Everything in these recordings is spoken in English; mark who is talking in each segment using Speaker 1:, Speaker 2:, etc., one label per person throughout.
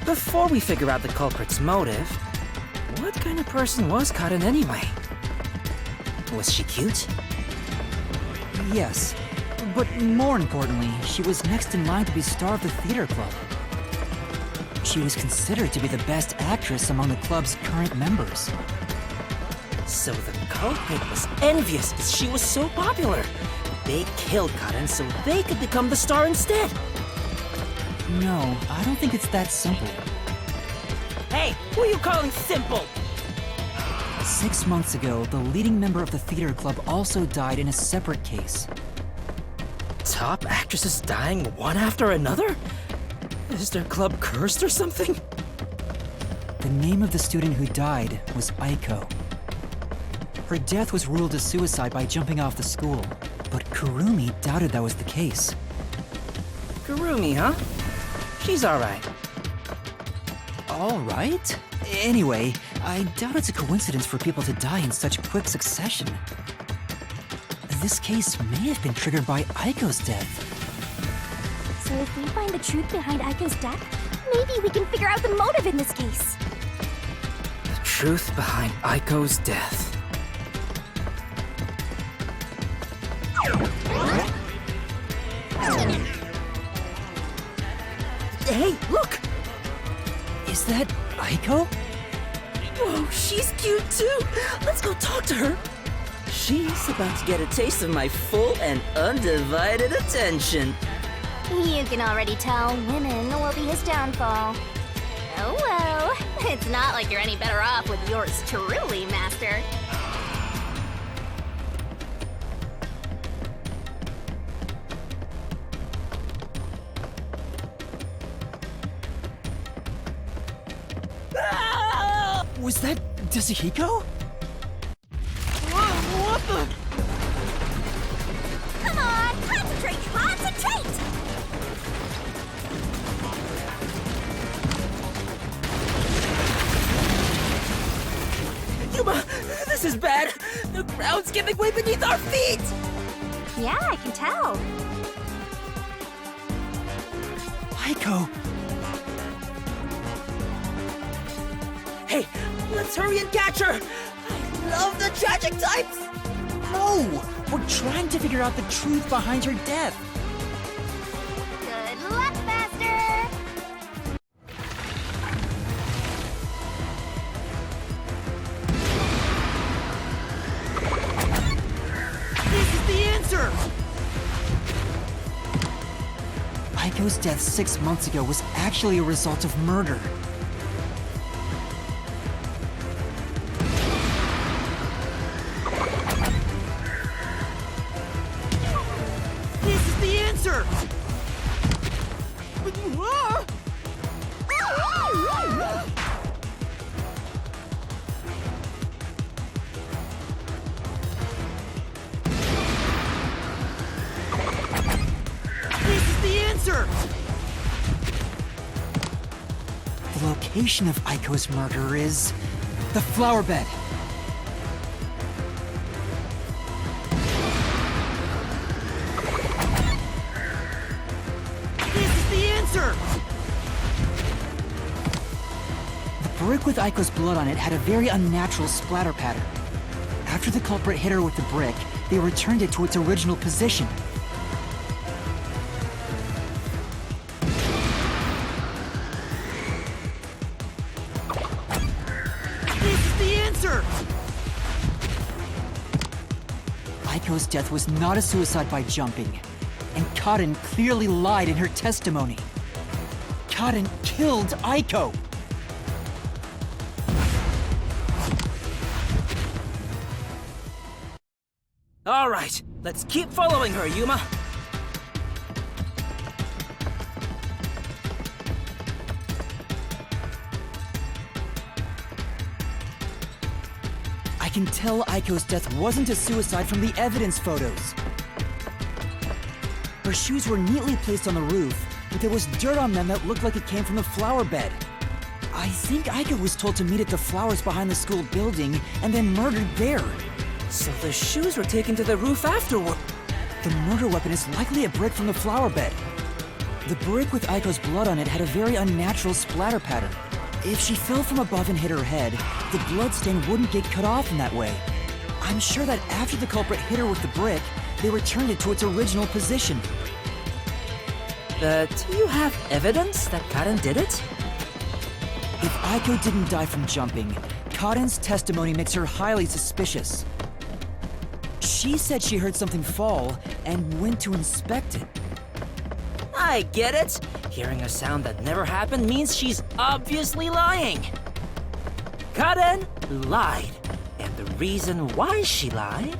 Speaker 1: before we figure out the culprit's motive, what kind of person was Karen anyway? Was she cute?
Speaker 2: Yes, but more importantly, she was next in line to be star of the theater club. She was considered to be the best actress among the club's current members.
Speaker 1: So the culprit was envious because she was so popular. They killed Karen so they could become the star instead.
Speaker 2: No, I don't think it's that simple.
Speaker 1: Hey, who are you calling simple?
Speaker 2: 6 months ago, the leading member of the theater club also died in a separate case.
Speaker 1: Top actresses dying one after another? Is their club cursed or something?
Speaker 2: The name of the student who died was Aiko. Her death was ruled a suicide by jumping off the school, but Kurumi doubted that was the case.
Speaker 1: Kurumi, huh? She's alright.
Speaker 2: All right? Anyway, I doubt it's a coincidence for people to die in such quick succession. This case may have been triggered by Aiko's death.
Speaker 3: So if we find the truth behind Aiko's death, maybe we can figure out the motive in this case.
Speaker 1: The truth behind Aiko's death. Hey, look!
Speaker 2: Is that Aiko?
Speaker 1: Whoa, she's cute too! Let's go talk to her! She's about to get a taste of my full and undivided attention.
Speaker 3: You can already tell women will be his downfall. Oh well, it's not like you're any better off with yours truly, Master.
Speaker 2: Was that Yasuhiko?
Speaker 1: Whoa, what the?
Speaker 3: Come on, concentrate, concentrate!
Speaker 1: Yuma, this is bad! The ground's giving way beneath our feet!
Speaker 3: Yeah, I can tell.
Speaker 2: Aiko!
Speaker 1: Hey, let's hurry and catch her! I love the tragic types!
Speaker 2: No! We're trying to figure out the truth behind her death.
Speaker 3: Good luck, Master!
Speaker 2: This is the answer! Aiko's death 6 months ago was actually a result of murder. This is the answer! This is the answer! The location of Aiko's murder is the flower bed. This is the answer! The brick with Aiko's blood on it had a very unnatural splatter pattern. After the culprit hit her with the brick, they returned it to its original position. This is the answer! Aiko's death was not a suicide by jumping, and Karen clearly lied in her testimony. Karen killed Aiko!
Speaker 1: All right, let's keep following her, Yuma.
Speaker 2: I can tell Aiko's death wasn't a suicide from the evidence photos. Her shoes were neatly placed on the roof, but there was dirt on them that looked like it came from the flower bed. I think Aiko was told to meet at the flowers behind the school building and then murdered there.
Speaker 1: So the shoes were taken to the roof afterward.
Speaker 2: The murder weapon is likely a brick from the flower bed. The brick with Aiko's blood on it had a very unnatural splatter pattern. If she fell from above and hit her head, the bloodstain wouldn't get cut off in that way. I'm sure that after the culprit hit her with the brick, they returned it to its original position.
Speaker 1: But do you have evidence that Karen did it?
Speaker 2: If Aiko didn't die from jumping, Karen's testimony makes her highly suspicious. She said she heard something fall and went to inspect it.
Speaker 1: I get it. Hearing a sound that never happened means she's obviously lying. Karen lied. And the reason why she lied?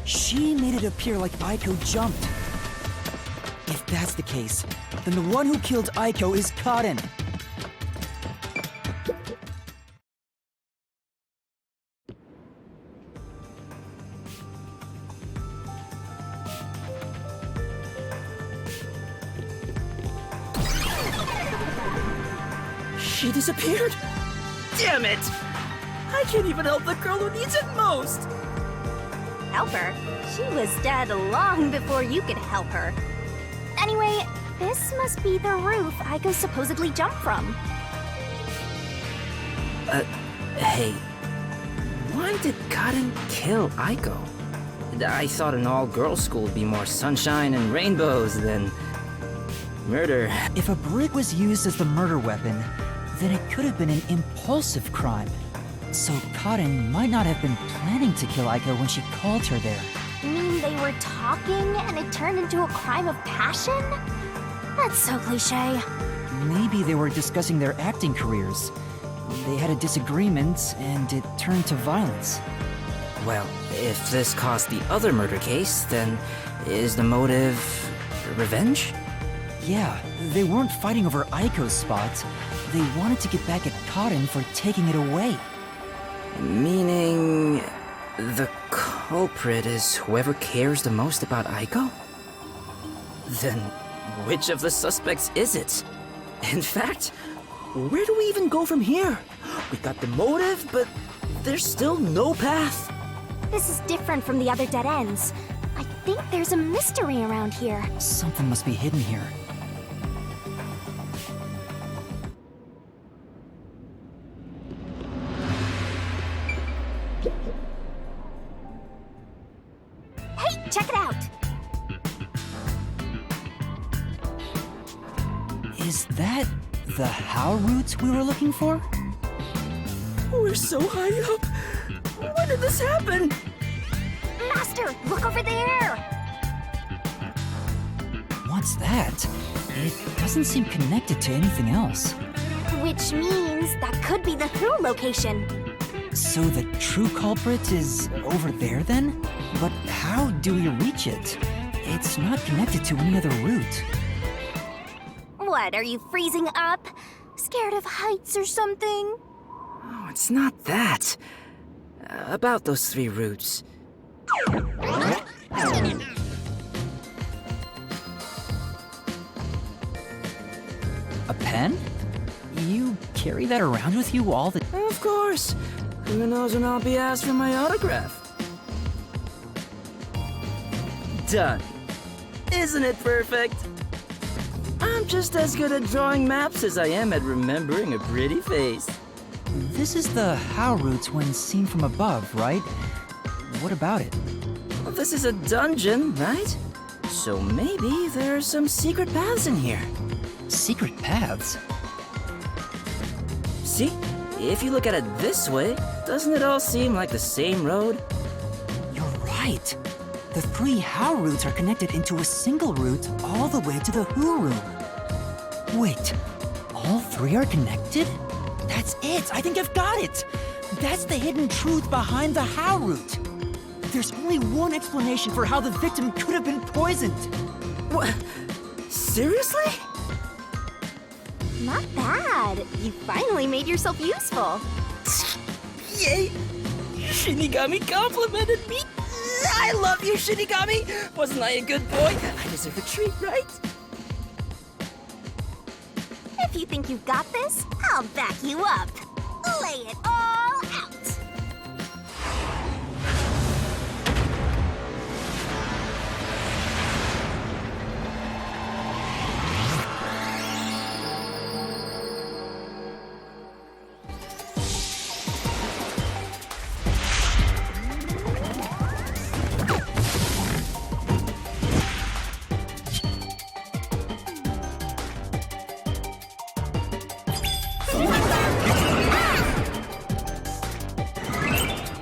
Speaker 2: She made it appear like Aiko jumped. If that's the case, then the one who killed Aiko is Karen.
Speaker 1: She disappeared? Damn it! I can't even help the girl who needs it most!
Speaker 3: Help her? She was dead long before you could help her. Anyway, this must be the roof Aiko supposedly jumped from.
Speaker 1: Hey. Why did Karen kill Aiko? I thought an all-girls school would be more sunshine and rainbows than murder.
Speaker 2: If a brick was used as the murder weapon, then it could have been an impulsive crime. So Karen might not have been planning to kill Aiko when she called her there.
Speaker 3: You mean they were talking and it turned into a crime of passion? That's so cliché.
Speaker 2: Maybe they were discussing their acting careers. They had a disagreement, and it turned to violence.
Speaker 1: Well, if this caused the other murder case, then is the motive revenge?
Speaker 2: Yeah, they weren't fighting over Aiko's spot. They wanted to get back at Karen for taking it away.
Speaker 1: Meaning the culprit is whoever cares the most about Aiko? Then which of the suspects is it? In fact, where do we even go from here? We got the motive, but there's still no path.
Speaker 3: This is different from the other dead ends. I think there's a mystery around here.
Speaker 2: Something must be hidden here.
Speaker 3: Hey, check it out!
Speaker 2: Is that the how route we were looking for?
Speaker 1: We're so high up. When did this happen?
Speaker 3: Master, look over there!
Speaker 2: What's that? It doesn't seem connected to anything else.
Speaker 3: Which means that could be the Who location.
Speaker 2: So the true culprit is over there then? But how do we reach it? It's not connected to any other route.
Speaker 3: What, are you freezing up? Scared of heights or something?
Speaker 1: Oh, it's not that. About those 3 routes.
Speaker 2: A pen? You carry that around with you all the...
Speaker 1: Of course. Who knows when I'll be asked for my autograph? Done. Isn't it perfect? I'm just as good at drawing maps as I am at remembering a pretty face.
Speaker 2: This is the how route when seen from above, right? What about it?
Speaker 1: Well, this is a dungeon, right? So maybe there are some secret paths in here.
Speaker 2: Secret paths?
Speaker 1: See? If you look at it this way, doesn't it all seem like the same road?
Speaker 2: You're right. The 3 how routes are connected into a single route all the way to the who room. Wait, all 3 are connected? That's it! I think I've got it! That's the hidden truth behind the how route. There's only one explanation for how the victim could have been poisoned.
Speaker 1: What? Seriously?
Speaker 3: Not bad. You finally made yourself useful.
Speaker 1: Yay! Shinigami complimented me! I love you, Shinigami! Wasn't I a good boy? I deserve a treat, right?
Speaker 3: If you think you've got this, I'll back you up. Lay it all out.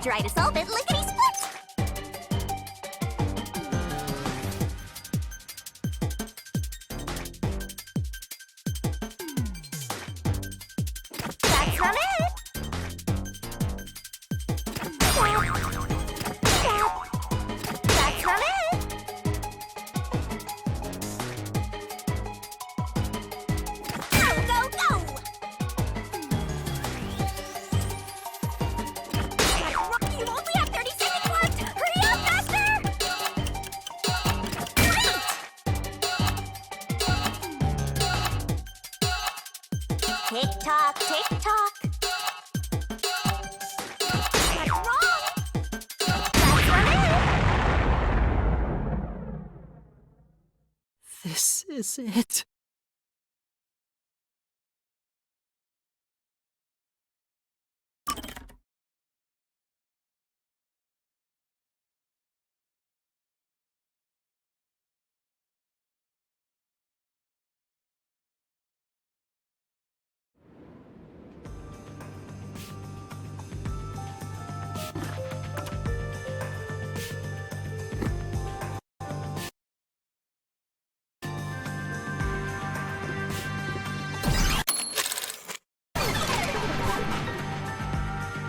Speaker 3: Try to solve it lickety-split! That's not it! That's not it! Go, go, go! You only have 30 seconds left! Hurry up, faster! Great! Tick-tock, tick-tock. That's wrong! That's not it!
Speaker 2: This is it.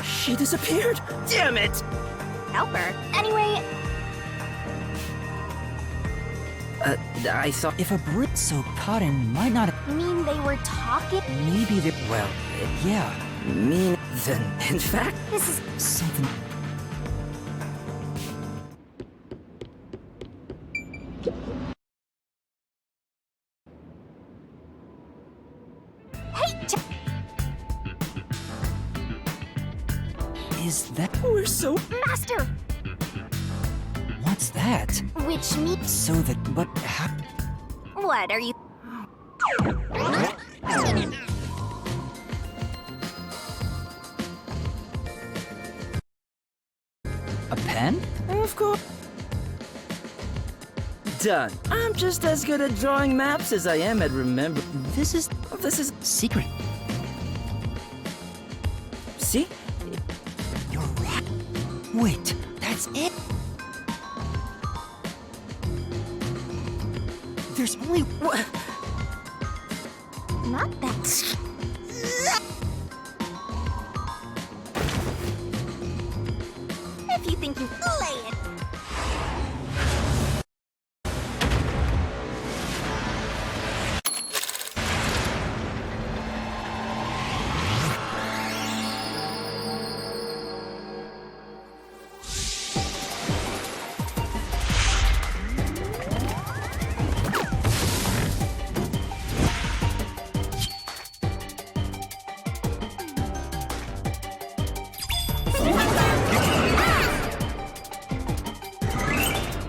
Speaker 1: She disappeared! Damn it!
Speaker 3: Help her. Anyway,
Speaker 1: I thought...
Speaker 2: If a Brit so caught in might not have...
Speaker 3: you mean they were talking?
Speaker 2: Maybe they...
Speaker 1: Well,
Speaker 2: Yeah,
Speaker 1: mean... Then, in fact...
Speaker 3: This is
Speaker 2: something...
Speaker 3: hey,
Speaker 2: Is that...
Speaker 1: We're so...
Speaker 3: master.
Speaker 2: What's that?
Speaker 3: Which means
Speaker 2: So that... But how...
Speaker 3: what are you?
Speaker 2: A pen?
Speaker 1: Of course. Done. I'm just as good at drawing maps as I am at remembering.
Speaker 2: This is... secret.
Speaker 1: See?
Speaker 2: You're right. Wait, that's it? There's only...
Speaker 1: What?
Speaker 3: Not that. If you think you lay it.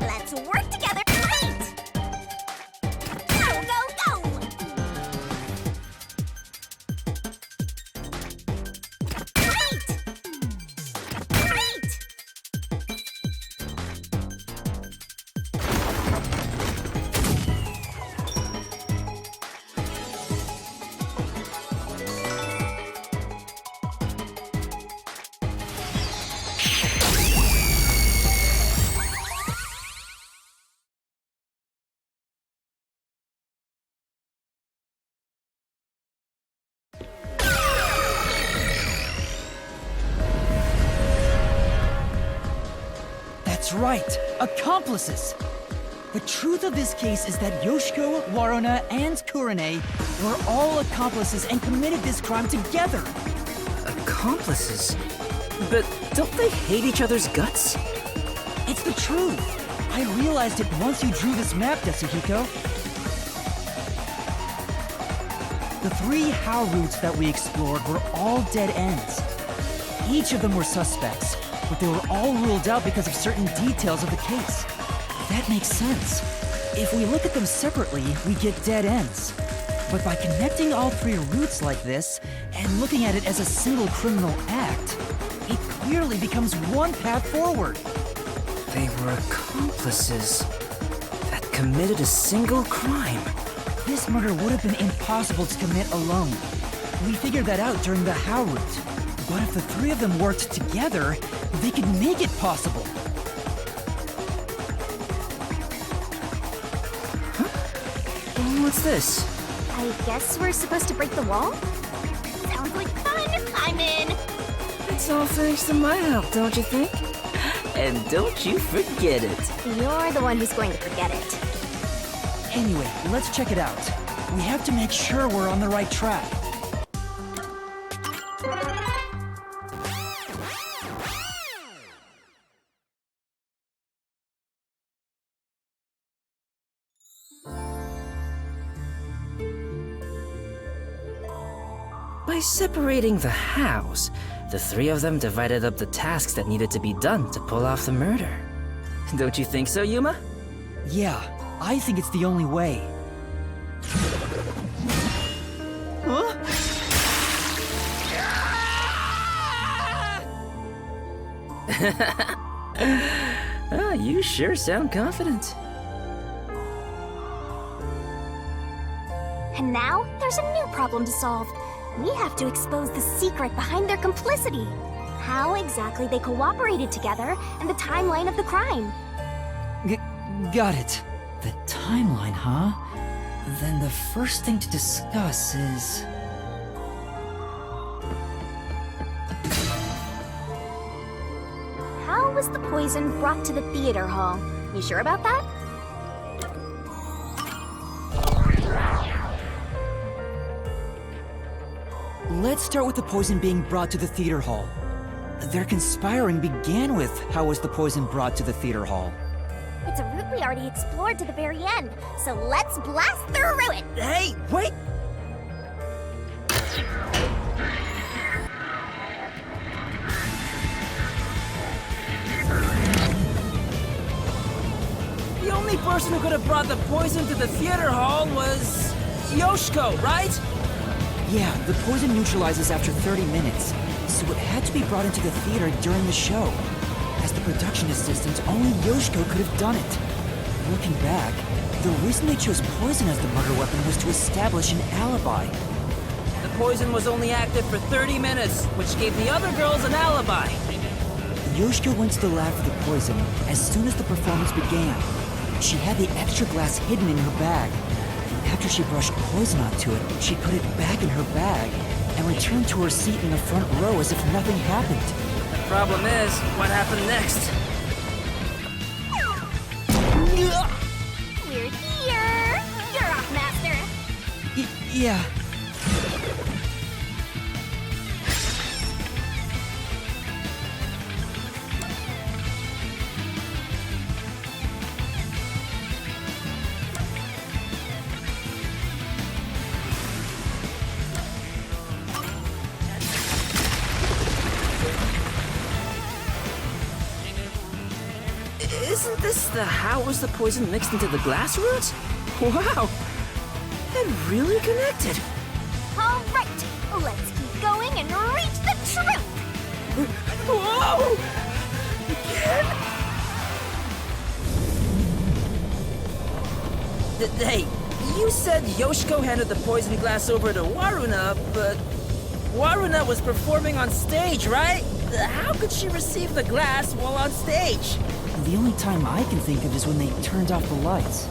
Speaker 3: Let's work together. Great! Go, go, go! Great! Great!
Speaker 2: That's right! Accomplices! The truth of this case is that Yoshiko, Waruna, and Kurane were all accomplices and committed this crime together!
Speaker 1: Accomplices? But don't they hate each other's guts?
Speaker 2: It's the truth! I realized it once you drew this map, Yasuhiko. The 3 How routes that we explored were all dead ends. Each of them were suspects, but they were all ruled out because of certain details of the case. That makes sense. If we look at them separately, we get dead ends. But by connecting all 3 routes like this, and looking at it as a single criminal act, it clearly becomes one path forward.
Speaker 1: They were accomplices that committed a single crime.
Speaker 2: This murder would have been impossible to commit alone. We figured that out during the How route. But if the three of them worked together, they could make it possible.
Speaker 1: What's this?
Speaker 3: I guess we're supposed to break the wall? Sounds like fun! I'm in!
Speaker 1: It's all thanks to my help, don't you think? And don't you forget it.
Speaker 3: You're the one who's going to forget it.
Speaker 2: Anyway, let's check it out. We have to make sure we're on the right track.
Speaker 1: By separating the hows, the three of them divided up the tasks that needed to be done to pull off the murder. Don't you think so, Yuma?
Speaker 2: Yeah, I think it's the only way.
Speaker 1: Huh? You sure sound confident.
Speaker 3: And now, there's a new problem to solve. We have to expose the secret behind their complicity. How exactly they cooperated together, and the timeline of the crime.
Speaker 2: Got it. The timeline, huh? Then the first thing to discuss is...
Speaker 3: How was the poison brought to the theater hall? You sure about that?
Speaker 2: Let's start with the poison being brought to the theater hall. Their conspiring began with how was the poison brought to the theater hall.
Speaker 3: It's a route we already explored to the very end, so let's blast through it!
Speaker 1: Hey, wait! The only person who could have brought the poison to the theater hall was... Yoshiko, right?
Speaker 2: Yeah, the poison neutralizes after 30 minutes, so it had to be brought into the theater during the show. As the production assistant, only Yoshiko could have done it. Looking back, the reason they chose poison as the murder weapon was to establish an alibi.
Speaker 1: The poison was only active for 30 minutes, which gave the other girls an alibi.
Speaker 2: Yoshiko went to the lab for the poison as soon as the performance began. She had the extra glass hidden in her bag. After she brushed poison onto it, she put it back in her bag and returned to her seat in the front row as if nothing happened.
Speaker 1: The problem is, what happened next?
Speaker 3: We're here! You're off, Master!
Speaker 2: Yeah.
Speaker 1: Isn't this the how was the poison mixed into the glass roots? Wow! It really connected!
Speaker 3: All right, let's keep going and reach the truth!
Speaker 1: Whoa! Again? Hey, you said Yoshiko handed the poison glass over to Waruna, but Waruna was performing on stage, right? How could she receive the glass while on stage?
Speaker 2: The only time I can think of is when they turned off the lights.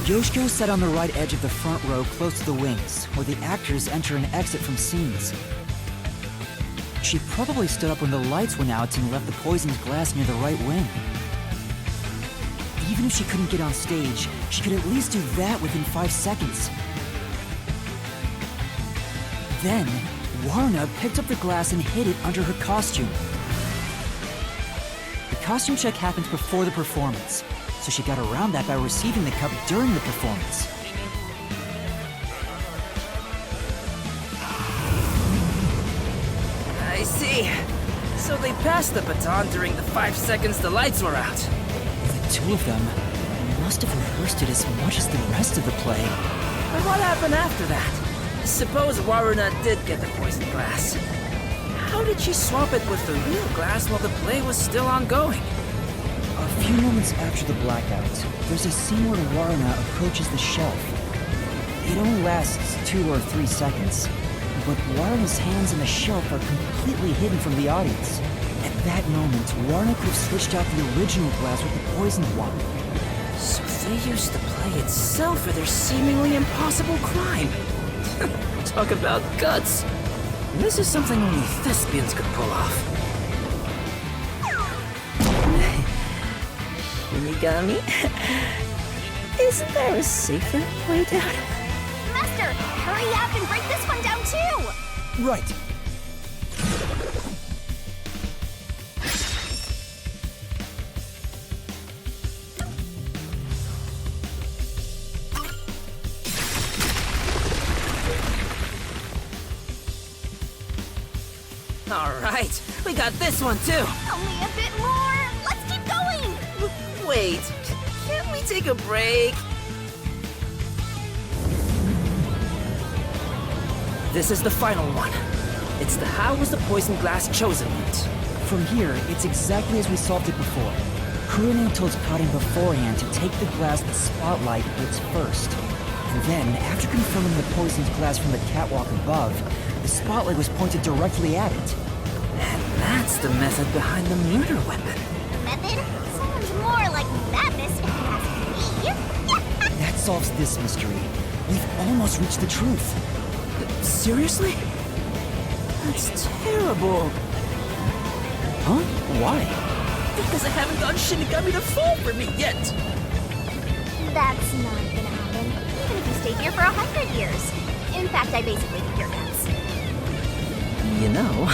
Speaker 2: Yoshiko sat on the right edge of the front row close to the wings, where the actors enter and exit from scenes. She probably stood up when the lights went out and left the poisoned glass near the right wing. Even if she couldn't get on stage, she could at least do that within 5 seconds. Then, Warna picked up the glass and hid it under her costume. The costume check happened before the performance, so she got around that by receiving the cup during the performance.
Speaker 1: I see. So they passed the baton during the 5 seconds the lights were out.
Speaker 2: The two of them must have rehearsed it as much as the rest of the play.
Speaker 1: But what happened after that? Suppose Waruna did get the poison glass. How did she swap it with the real glass while the play was still ongoing?
Speaker 2: A few moments after the blackout, there's a scene where Warna approaches the shelf. It only lasts 2 or 3 seconds. but Warren's hands on the shelf are completely hidden from the audience. At that moment, Warren could have switched out the original glass with the poisoned one.
Speaker 1: So they used the play itself for their seemingly impossible crime. Talk about guts. This is something only thespians could pull off. Minigami? Isn't there a safer way down?
Speaker 3: Master, hurry up and break this one down too!
Speaker 2: Right.
Speaker 1: Alright, we got this one too!
Speaker 3: Only a bit more! Let's keep going!
Speaker 1: Wait, can't we take a break? This is the final one. It's the how was the poison glass chosen bit.
Speaker 2: From here, it's exactly as we solved it before. Kurine told Karin beforehand to take the glass the spotlight hits first. And then, after confirming the poisoned glass from the catwalk above, the spotlight was pointed directly at it.
Speaker 1: And that's the method behind the murder weapon.
Speaker 3: Method? Sounds more like madness if you ask me.
Speaker 2: That solves this mystery. We've almost reached the truth.
Speaker 1: Seriously? That's terrible.
Speaker 2: Huh? Why?
Speaker 1: Because I haven't gotten Shinigami to fall for me yet.
Speaker 3: That's not gonna happen, even if you stayed here for 100 years. In fact, I basically think you're nuts.
Speaker 1: You know,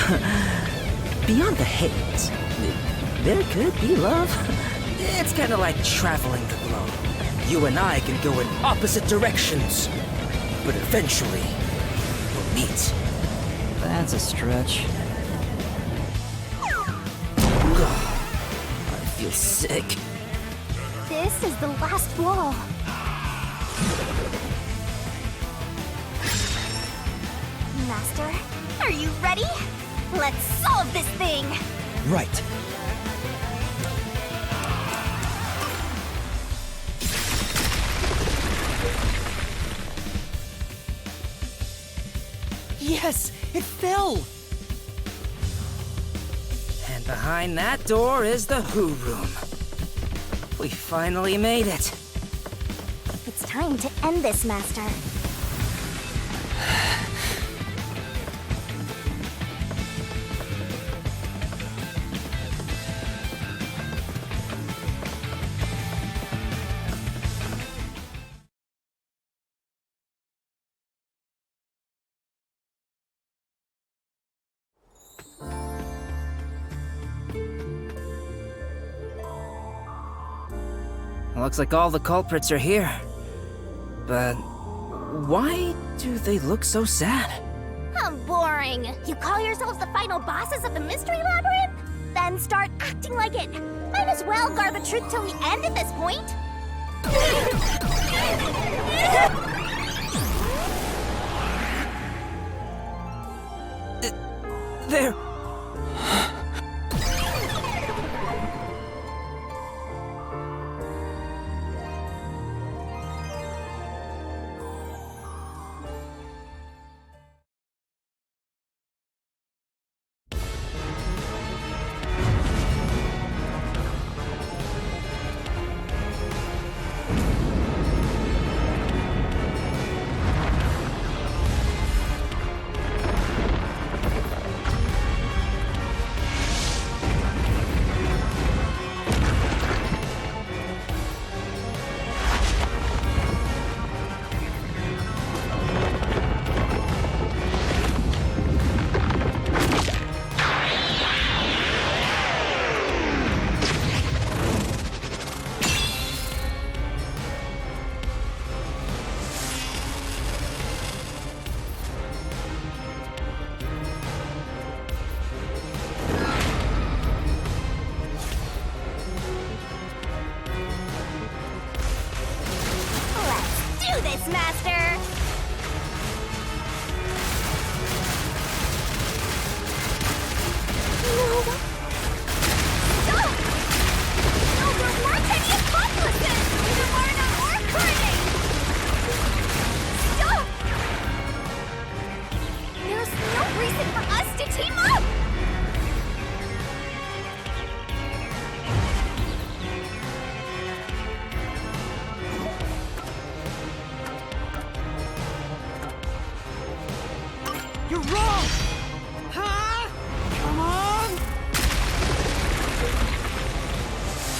Speaker 1: beyond the hate, there could be love. It's kind of like traveling the globe. You and I can go in opposite directions, but eventually, we'll meet.
Speaker 2: That's a stretch.
Speaker 1: I feel sick.
Speaker 3: This is the last wall. Master, are you ready? Let's solve this thing!
Speaker 2: Right. Yes! It fell!
Speaker 1: And behind that door is the Who Room. We finally made it.
Speaker 3: It's time to end this, Master.
Speaker 1: Looks like all the culprits are here. But why do they look so sad?
Speaker 3: How boring! You call yourselves the final bosses of the Mystery Labyrinth? Then start acting like it! Might as well guard the truth till the end at this point!
Speaker 1: There.
Speaker 3: Master! No! Stop! No, there weren't any accomplices! Either Marna or Kurine! Stop! There's
Speaker 2: You're wrong! Huh? Come on!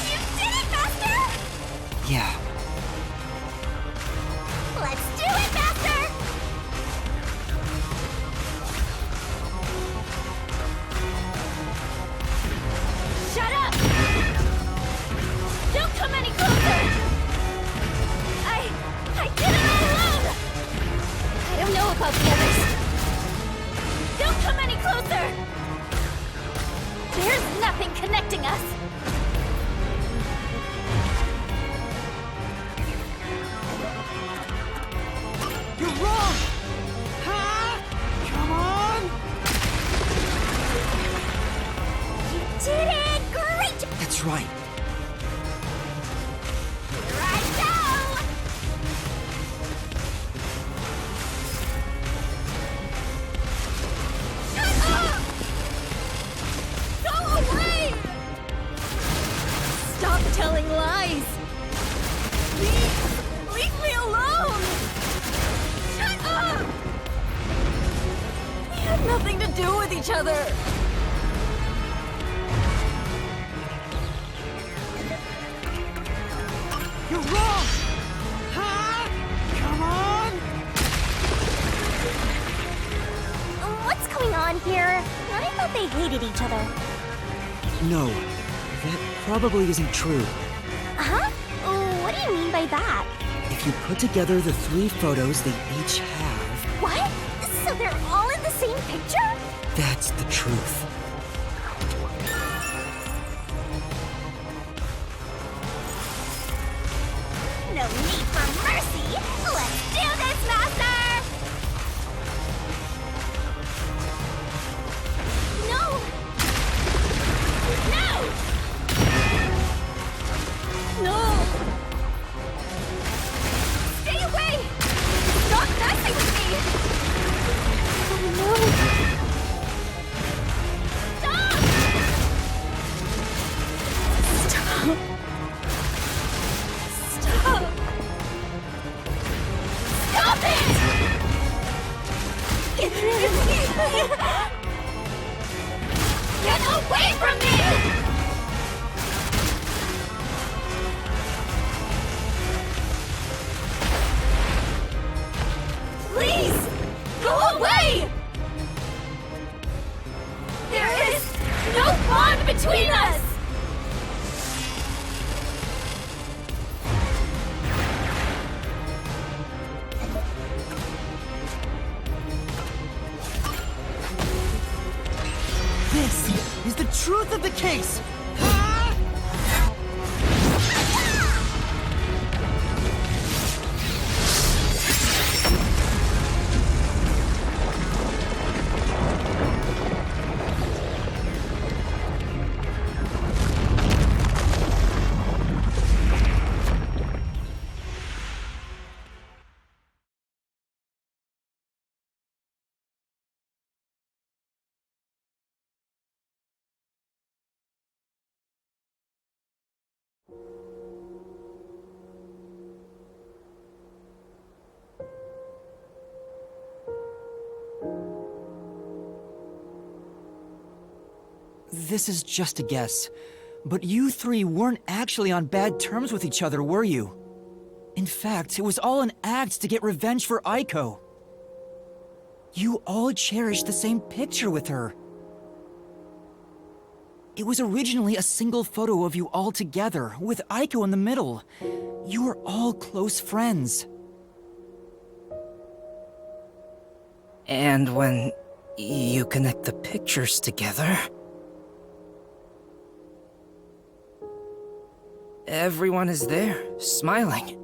Speaker 3: You did it, Master!
Speaker 2: Yeah.
Speaker 3: Let's do it, Master! Shut up! Don't come any closer! I did it all alone! I don't know about the others. Don't come any closer! There's nothing connecting us!
Speaker 2: You're wrong! Huh? Come on!
Speaker 3: You did it! Great!
Speaker 2: That's right.
Speaker 3: Here I go! Shut up! Go away! Stop telling lies! Please, leave me alone! Shut up! We had nothing to do with each other!
Speaker 2: You're wrong! Huh? Come on!
Speaker 3: What's going on here? I thought they hated each other.
Speaker 2: No, that probably isn't true.
Speaker 3: Huh? What do you mean by that?
Speaker 2: If you put together the 3 photos they each have,
Speaker 3: What? So they're all in the same picture?
Speaker 2: that's the truth.
Speaker 3: No need for mercy! Let's do this, Master! No! No! No! Stay away! Stop messing with me! Oh no! Stop! Stop! Stop! Stop it! Get away from me! Please, go away! There is no bond between us!
Speaker 2: This is the truth of the case! Huh? This is just a guess, but you 3 weren't actually on bad terms with each other, were you? In fact, it was all an act to get revenge for Aiko. You all cherished the same picture with her. It was originally a single photo of you all together, with Aiko in the middle. You were all close friends.
Speaker 1: And when you connect the pictures together, everyone is there, smiling.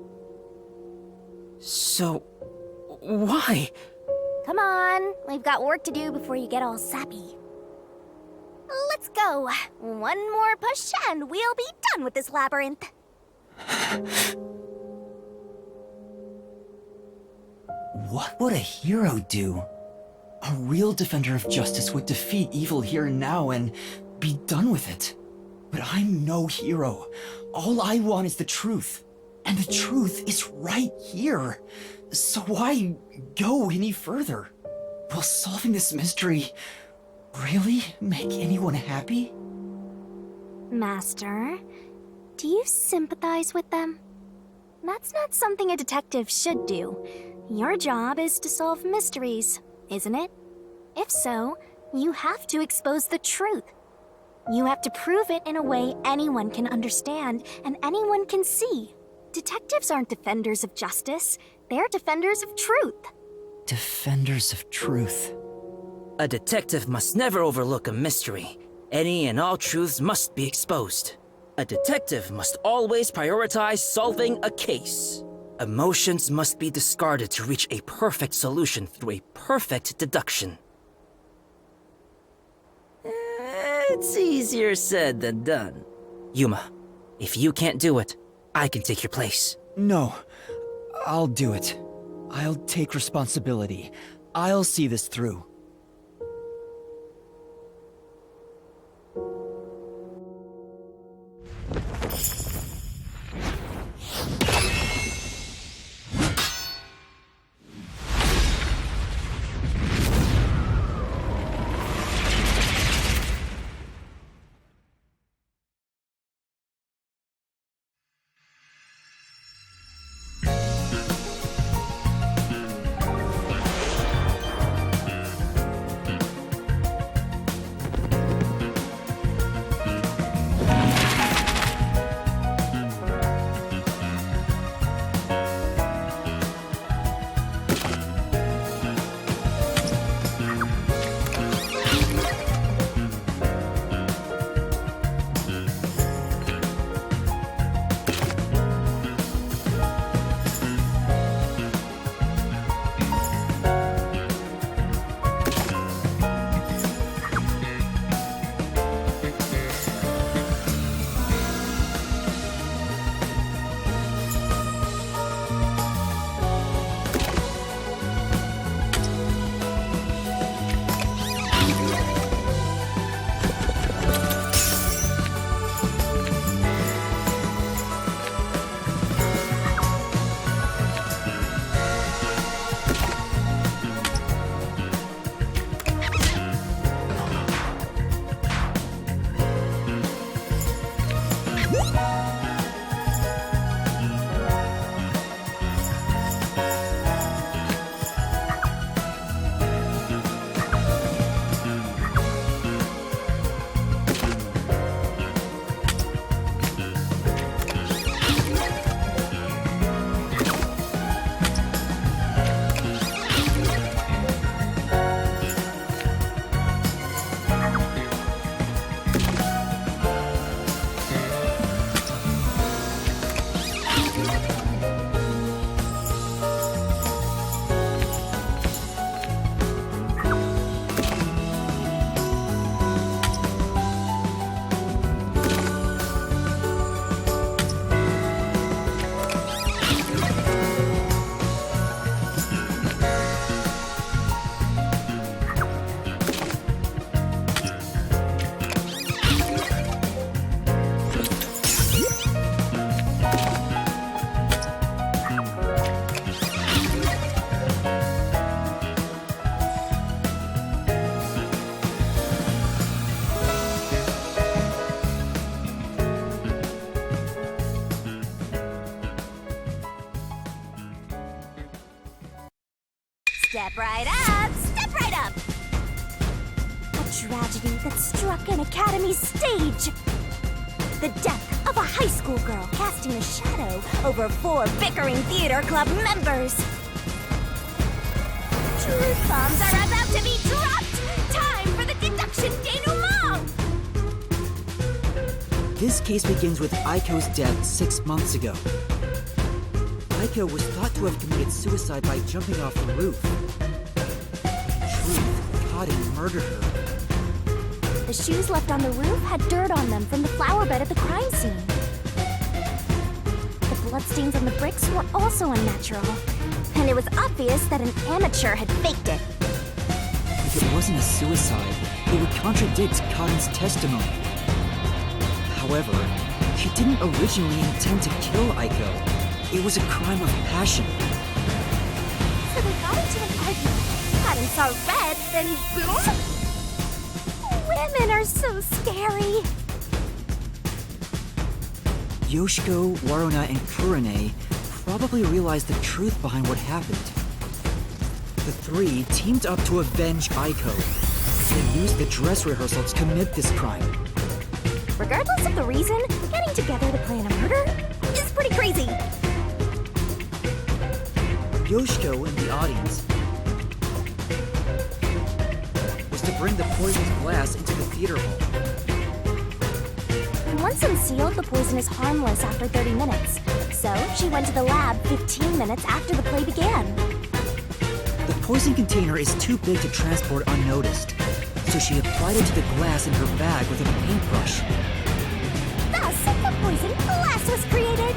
Speaker 1: So, why?
Speaker 3: Come on, we've got work to do before you get all sappy. Let's go. One more push and we'll be done with this labyrinth.
Speaker 2: What would a hero do? A real defender of justice would defeat evil here and now and be done with it. But I'm no hero. All I want is the truth. And the truth is right here. So why go any further? Will solving this mystery really make anyone happy?
Speaker 3: Master, do you sympathize with them? That's not something a detective should do. Your job is to solve mysteries, isn't it? If so, you have to expose the truth. You have to prove it in a way anyone can understand and anyone can see. Detectives aren't defenders of justice, they're defenders of truth.
Speaker 2: Defenders of truth.
Speaker 1: A detective must never overlook a mystery. Any and all truths must be exposed. A detective must always prioritize solving a case. Emotions must be discarded to reach a perfect solution through a perfect deduction. It's easier said than done. Yuma, if you can't do it, I can take your place.
Speaker 2: No, I'll do it. I'll take responsibility. I'll see this through.
Speaker 3: Step right up! Step right up! A tragedy that struck an academy's stage. The death of a high school girl casting a shadow over 4 bickering theater club members. Truth bombs are about to be dropped! Time for the deduction denouement!
Speaker 2: This case begins with Aiko's death 6 months ago. Aiko was thought to have committed suicide by jumping off the roof. In truth, Kaden murdered her.
Speaker 3: The shoes left on the roof had dirt on them from the flower bed at the crime scene. The bloodstains on the bricks were also unnatural, and it was obvious that an amateur had faked it.
Speaker 2: If it wasn't a suicide, it would contradict Kaden's testimony. However, she didn't originally intend to kill Aiko. It was a crime of passion.
Speaker 3: So they got into an argument, had and saw red, then boom? Women are so scary.
Speaker 2: Yoshiko, Waruna, and Kurane probably realized the truth behind what happened. The three teamed up to avenge Aiko. They used the dress rehearsal to commit this crime.
Speaker 3: Regardless of the reason, getting together to plan a murder is pretty crazy.
Speaker 2: Yoshiko in the audience was to bring the poisoned glass into the theater hall.
Speaker 3: Once unsealed, the poison is harmless after 30 minutes. So, she went to the lab 15 minutes after the play began.
Speaker 2: The poison container is too big to transport unnoticed, so she applied it to the glass in her bag with a paintbrush.
Speaker 3: Thus, the poison glass was created.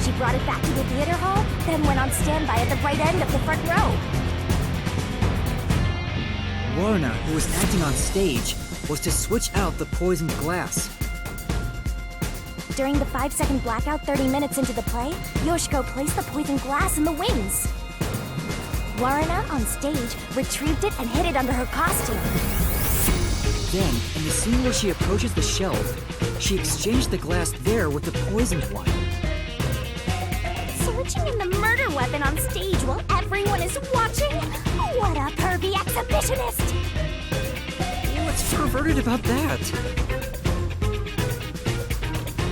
Speaker 3: She brought it back to the theater hall, then went on standby at the right end of the front row.
Speaker 2: Waruna, who was acting on stage, was to switch out the poisoned glass.
Speaker 3: During the 5-second blackout 30 minutes into the play, Yoshiko placed the poisoned glass in the wings. Waruna, on stage, retrieved it and hid it under her costume.
Speaker 2: Then, in the scene where she approaches the shelf, she exchanged the glass there with the poisoned one.
Speaker 3: Switching in the murder weapon on stage while everyone is watching? What a pervy exhibitionist!
Speaker 2: What's perverted about that?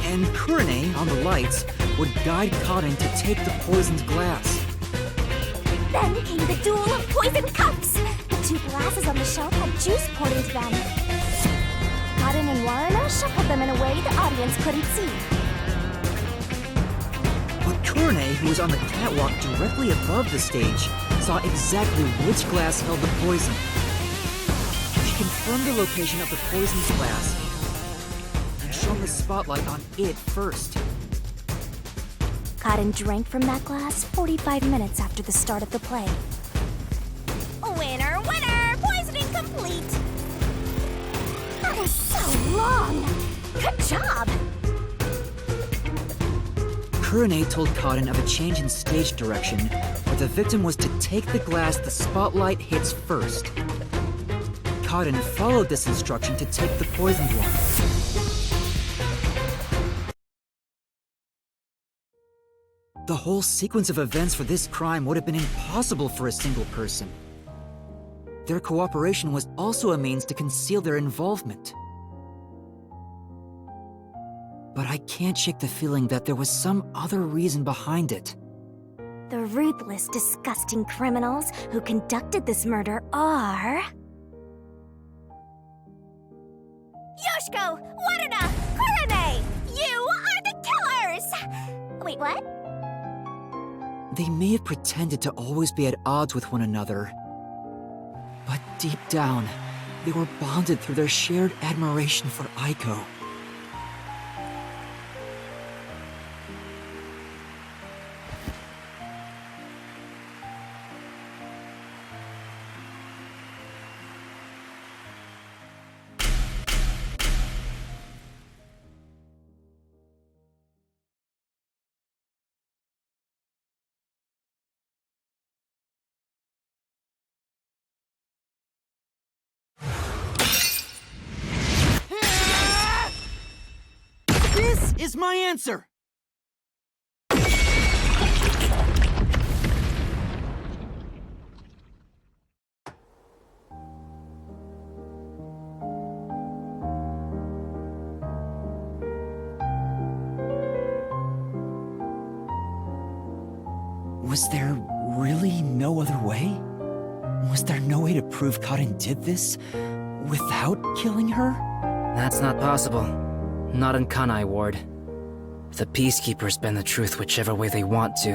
Speaker 2: And Kurane, on the lights, would guide Cotton to take the poisoned glass.
Speaker 3: Then came the duel of poison cups! The two glasses on the shelf had juice poured into them. Cotton and Waruna shuffled them in a way the audience couldn't see.
Speaker 2: But Kurane, who was on the catwalk directly above the stage, saw exactly which glass held the poison. She confirmed the location of the poisoned glass and shone the spotlight on it first.
Speaker 3: Cotton drank from that glass 45 minutes after the start of the play. Winner, winner! Poisoning complete! That was so long! Good job!
Speaker 2: Kurane told Cotton of a change in stage direction, where the victim was to take the glass the spotlight hits first. Cotton followed this instruction to take the poisoned one. The whole sequence of events for this crime would have been impossible for a single person. Their cooperation was also a means to conceal their involvement. But I can't shake the feeling that there was some other reason behind it.
Speaker 3: The ruthless, disgusting criminals who conducted this murder are... Yoshiko! Waruna! Kurane! You are the killers! Wait, what?
Speaker 2: They may have pretended to always be at odds with one another, but deep down, they were bonded through their shared admiration for Aiko. This is my answer! Was there really no other way? Was there no way to prove Cotton did this without killing her?
Speaker 1: That's not possible. Not in Kanai Ward. The Peacekeepers bend the truth whichever way they want to.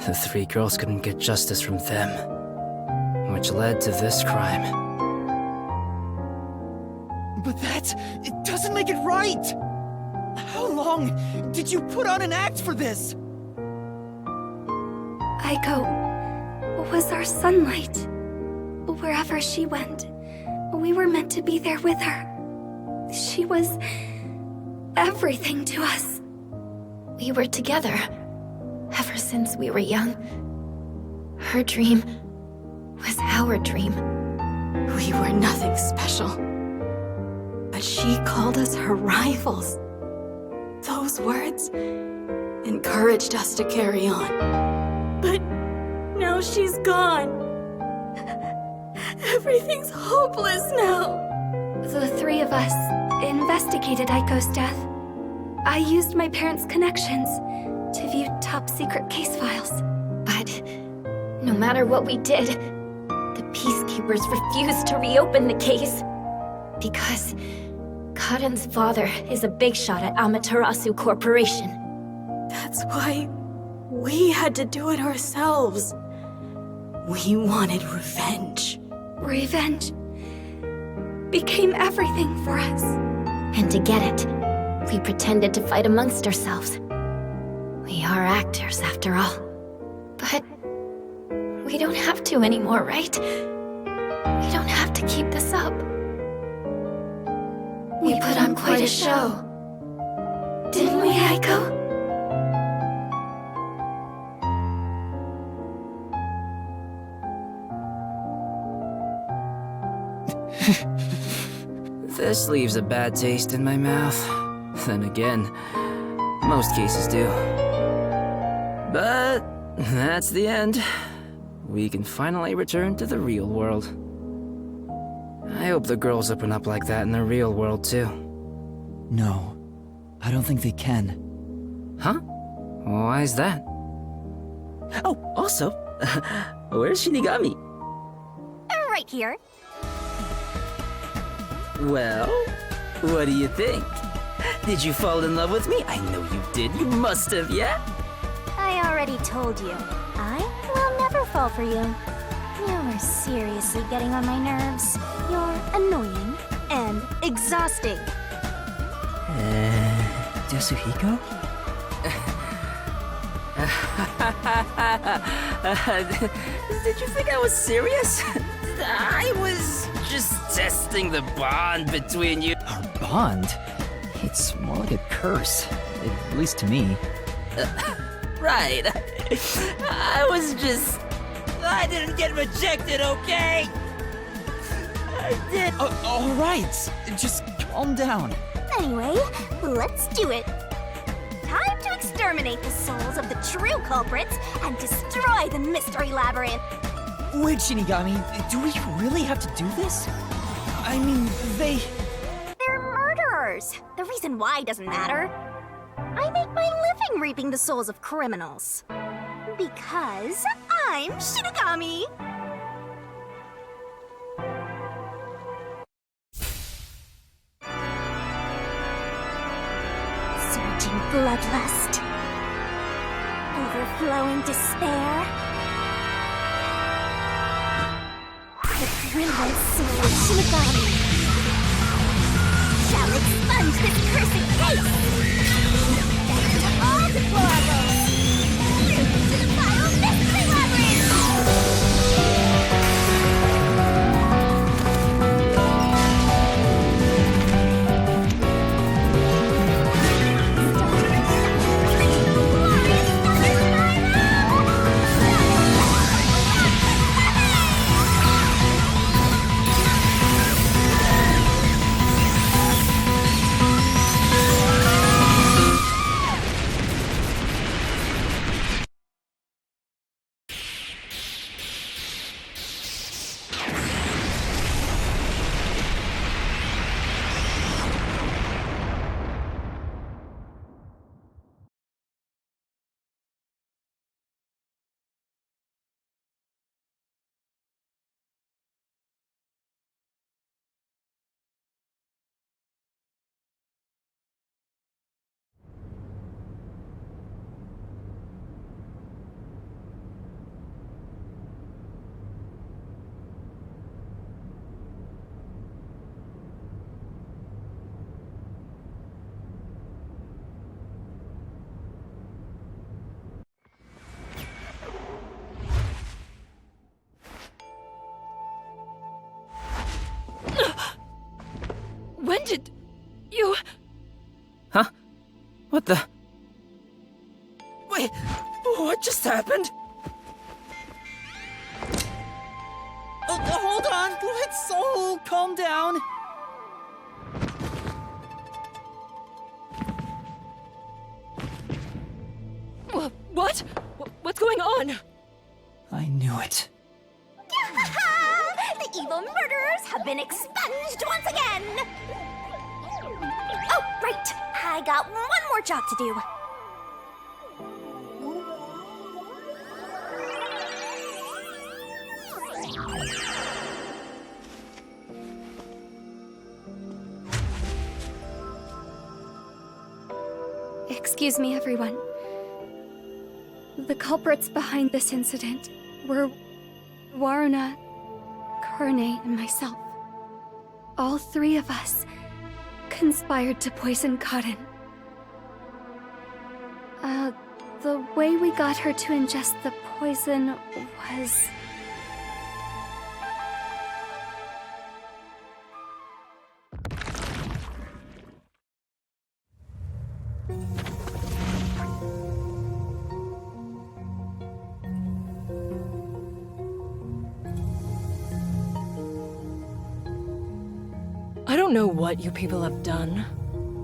Speaker 1: The three girls couldn't get justice from them, which led to this crime.
Speaker 2: But it doesn't make it right! How long did you put on an act for this?
Speaker 4: Aiko was our sunlight. Wherever she went, we were meant to be there with her. She was everything to us.
Speaker 5: We were together ever since we were young. Her dream
Speaker 4: was our dream. We were nothing special. But she called us her rivals. Those words encouraged us to carry on. But now she's gone. Everything's hopeless now. The three of us investigated Aiko's death. I used my parents' connections to view top-secret case files. But no matter what we did, the Peacekeepers refused to reopen the case. Because Karen's father is a big shot at Amaterasu Corporation. That's why we had to do it ourselves. We wanted revenge. Revenge became everything for us. And to get it, we pretended to fight amongst ourselves. We are actors, after all. But we don't have to anymore, right? We don't have to keep this up. We put on quite a show. Didn't we, Aiko?
Speaker 1: This leaves a bad taste in my mouth. Then again, most cases do. But that's the end. We can finally return to the real world. I hope the girls open up like that in the real world too.
Speaker 2: No, I don't think they can.
Speaker 1: Huh? Why is that? Oh, also, where's Shinigami?
Speaker 3: Right here.
Speaker 1: Well, what do you think? Did you fall in love with me? I know you did. You must have, yeah?
Speaker 3: I already told you. I will never fall for you. You're seriously getting on my nerves. You're annoying and exhausting.
Speaker 2: Yasuhiko?
Speaker 1: Did you think I was serious? I was just testing the bond between you.
Speaker 2: Our bond? It's more like a curse, at least to me.
Speaker 1: Right. I didn't get rejected, okay? I did.
Speaker 2: All right, just calm down.
Speaker 3: Anyway, let's do it. Time to exterminate the souls of the true culprits and destroy the mystery labyrinth.
Speaker 2: Wait, Shinigami, do we really have to do this? I mean,
Speaker 3: They're murderers. The reason why doesn't matter. I make my living reaping the souls of criminals. Because I'm Shinigami. Surging bloodlust. Overflowing despair. The brilliant soul of Shinigami shall expunge this cursed case! Death to all deplorables! To the vile mystery labyrinth!
Speaker 4: When did you...
Speaker 1: Huh? What the? Wait, what just happened?
Speaker 2: Hold on! Let's all calm down!
Speaker 5: What? What's going on?
Speaker 2: I knew it.
Speaker 3: The evil murderers have been expunged once again! Oh, right! I got one more job to do.
Speaker 4: Excuse me, everyone. The culprits behind this incident were Waruna, Kurne, and myself. All three of us conspired to poison Karin. The way we got her to ingest the poison was...
Speaker 5: I don't know what you people have done,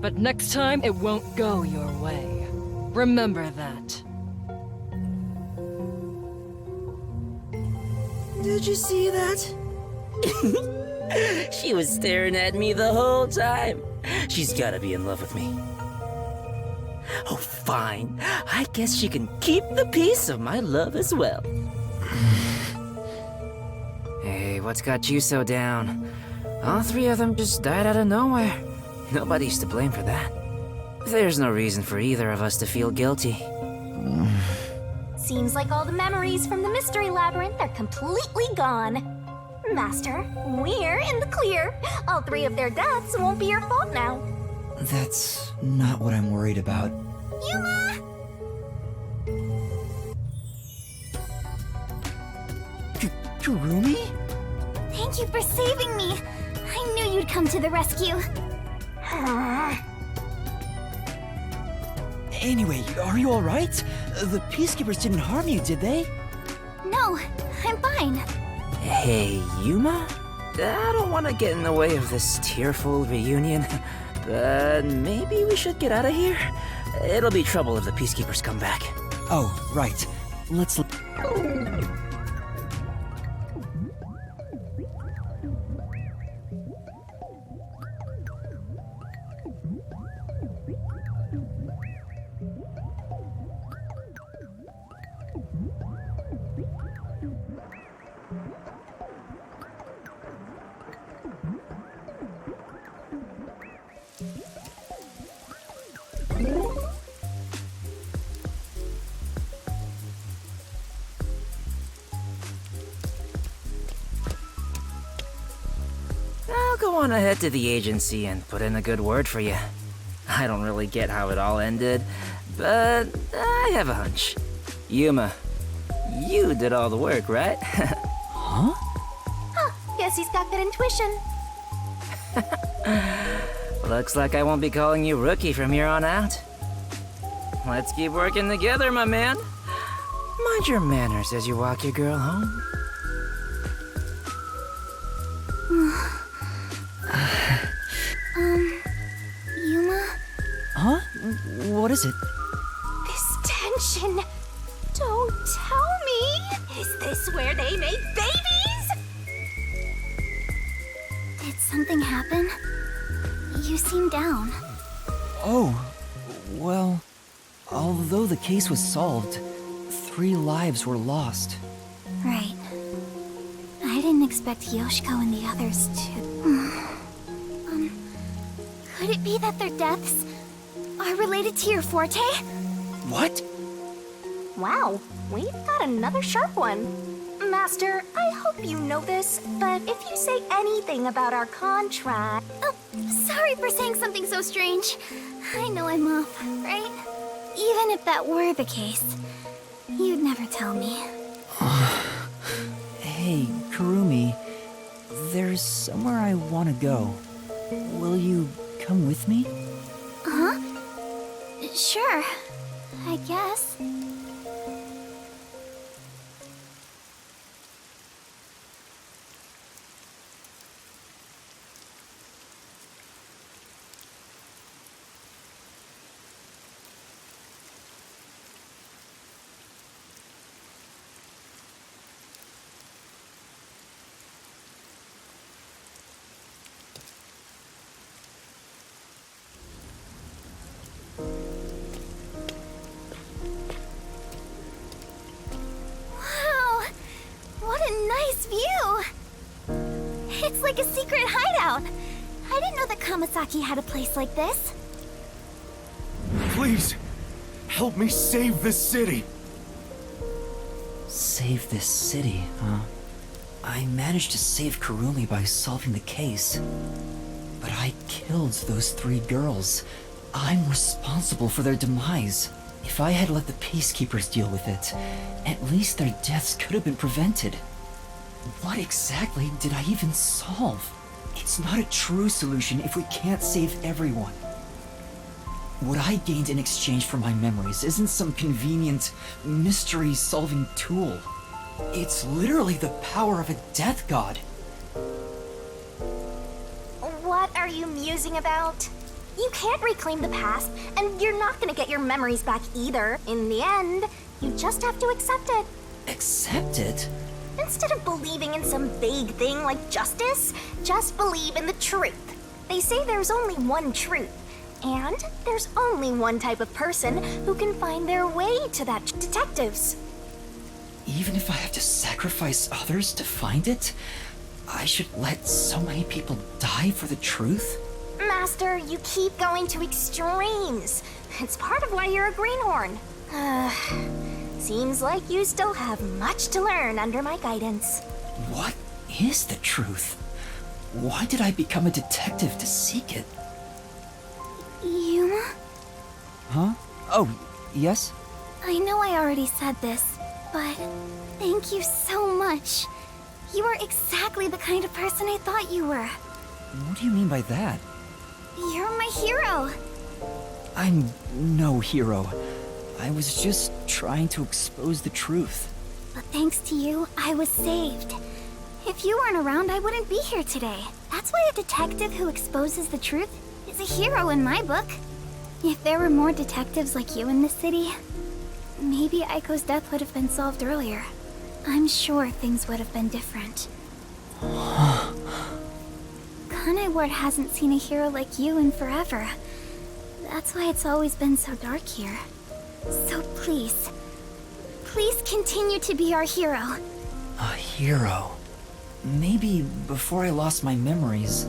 Speaker 5: but next time it won't go your way. Remember that.
Speaker 1: Did you see that? She was staring at me the whole time. She's gotta be in love with me. Oh, fine. I guess she can keep the piece of my love as well. Hey, what's got you so down? All three of them just died out of nowhere. Nobody's to blame for that. There's no reason for either of us to feel guilty.
Speaker 3: Seems like all the memories from the Mystery Labyrinth are completely gone. Master, we're in the clear. All three of their deaths won't be your fault now.
Speaker 2: That's not what I'm worried about.
Speaker 3: Yuma!
Speaker 2: Kurumi?
Speaker 3: Thank you for saving me. I knew you'd come to the rescue.
Speaker 2: Anyway, are you alright? The Peacekeepers didn't harm you, did they?
Speaker 3: No, I'm fine.
Speaker 1: Hey, Yuma? I don't want to get in the way of this tearful reunion, but maybe we should get out of here. It'll be trouble if the Peacekeepers come back.
Speaker 2: Oh, right. Let's...
Speaker 1: I'll go on ahead to the agency and put in a good word for you. I don't really get how it all ended, but I have a hunch. Yuma, you did all the work, right?
Speaker 2: Huh?
Speaker 3: Guess he's got good intuition.
Speaker 1: Looks like I won't be calling you Rookie from here on out. Let's keep working together, my man. Mind your manners as you walk your girl home.
Speaker 3: Yuma?
Speaker 2: Huh? What is it?
Speaker 3: This tension. Don't tell me. Is this where they make babies? Did something happen? You seem down.
Speaker 2: Oh, well, although the case was solved, 3 lives were lost.
Speaker 3: Right. I didn't expect Yoshiko and the others to... could it be that their deaths are related to your forte?
Speaker 2: What?
Speaker 3: Wow, we've got another sharp one. Master, I hope you know this, but if you say anything about our contract... Oh, sorry for saying something so strange. I know I'm off, right? Even if that were the case, you'd never tell me.
Speaker 2: Hey, Kurumi, there's somewhere I want to go. Will you come with me?
Speaker 3: Huh? Sure, I guess. It's like a secret hideout. I didn't know that Kamasaki had a place like this.
Speaker 6: Please, help me save this city.
Speaker 2: Save this city, huh? I managed to save Kurumi by solving the case. But I killed those 3 girls. I'm responsible for their demise. If I had let the Peacekeepers deal with it, at least their deaths could have been prevented. What exactly did I even solve? It's not a true solution if we can't save everyone. What I gained in exchange for my memories isn't some convenient, mystery-solving tool. It's literally the power of a death god.
Speaker 3: What are you musing about? You can't reclaim the past, and you're not gonna get your memories back either. In the end, you just have to accept it.
Speaker 2: Accept it?
Speaker 3: Instead of believing in some vague thing like justice, just believe in the truth. They say there's only one truth, and there's only one type of person who can find their way to that detectives.
Speaker 2: Even if I have to sacrifice others to find it, I should let so many people die for the truth?
Speaker 3: Master, you keep going to extremes. It's part of why you're a greenhorn. Seems like you still have much to learn under my guidance.
Speaker 2: What is the truth? Why did I become a detective to seek it?
Speaker 3: Yuma?
Speaker 2: Huh? Oh, yes?
Speaker 3: I know I already said this, but thank you so much. You are exactly the kind of person I thought you were.
Speaker 2: What do you mean by that?
Speaker 3: You're my hero.
Speaker 2: I'm no hero. I was just trying to expose the truth.
Speaker 3: But thanks to you, I was saved. If you weren't around, I wouldn't be here today. That's why a detective who exposes the truth is a hero in my book. If there were more detectives like you in the city, maybe Aiko's death would have been solved earlier. I'm sure things would have been different. Kanai Ward hasn't seen a hero like you in forever. That's why it's always been so dark here. So please continue to be our hero.
Speaker 2: A hero? Maybe before I lost my memories,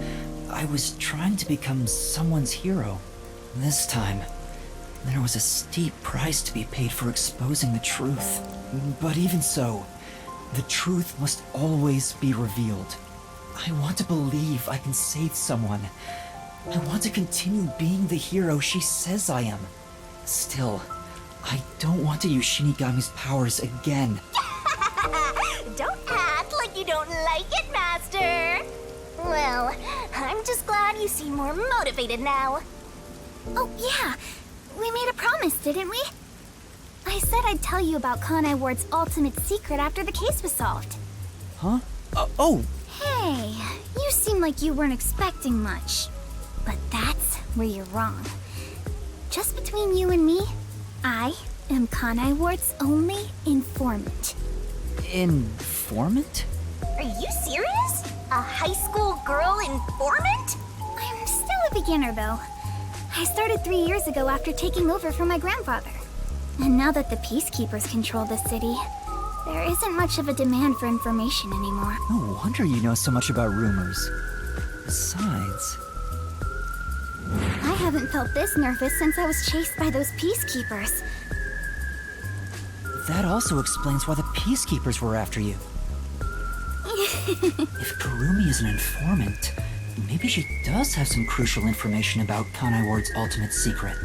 Speaker 2: I was trying to become someone's hero. This time, there was a steep price to be paid for exposing the truth. But even so, the truth must always be revealed. I want to believe I can save someone. I want to continue being the hero she says I am. Still, I don't want to use Shinigami's powers again.
Speaker 3: Don't act like you don't like it, Master. Well, I'm just glad you seem more motivated now. Oh, yeah. We made a promise, didn't we? I said I'd tell you about Kanai Ward's ultimate secret after the case was solved.
Speaker 2: Huh? Oh!
Speaker 3: Hey, you seem like you weren't expecting much. But that's where you're wrong. Just between you and me, I am Kanai Ward's only informant.
Speaker 2: Informant?
Speaker 3: Are you serious? A high school girl informant? I'm still a beginner, though. I started 3 years ago after taking over from my grandfather. And now that the Peacekeepers control the city, there isn't much of a demand for information anymore.
Speaker 2: No wonder you know so much about rumors. Besides...
Speaker 3: I haven't felt this nervous since I was chased by those Peacekeepers.
Speaker 2: That also explains why the Peacekeepers were after you. If Kurumi is an informant, maybe she does have some crucial information about Kanai Ward's ultimate secret.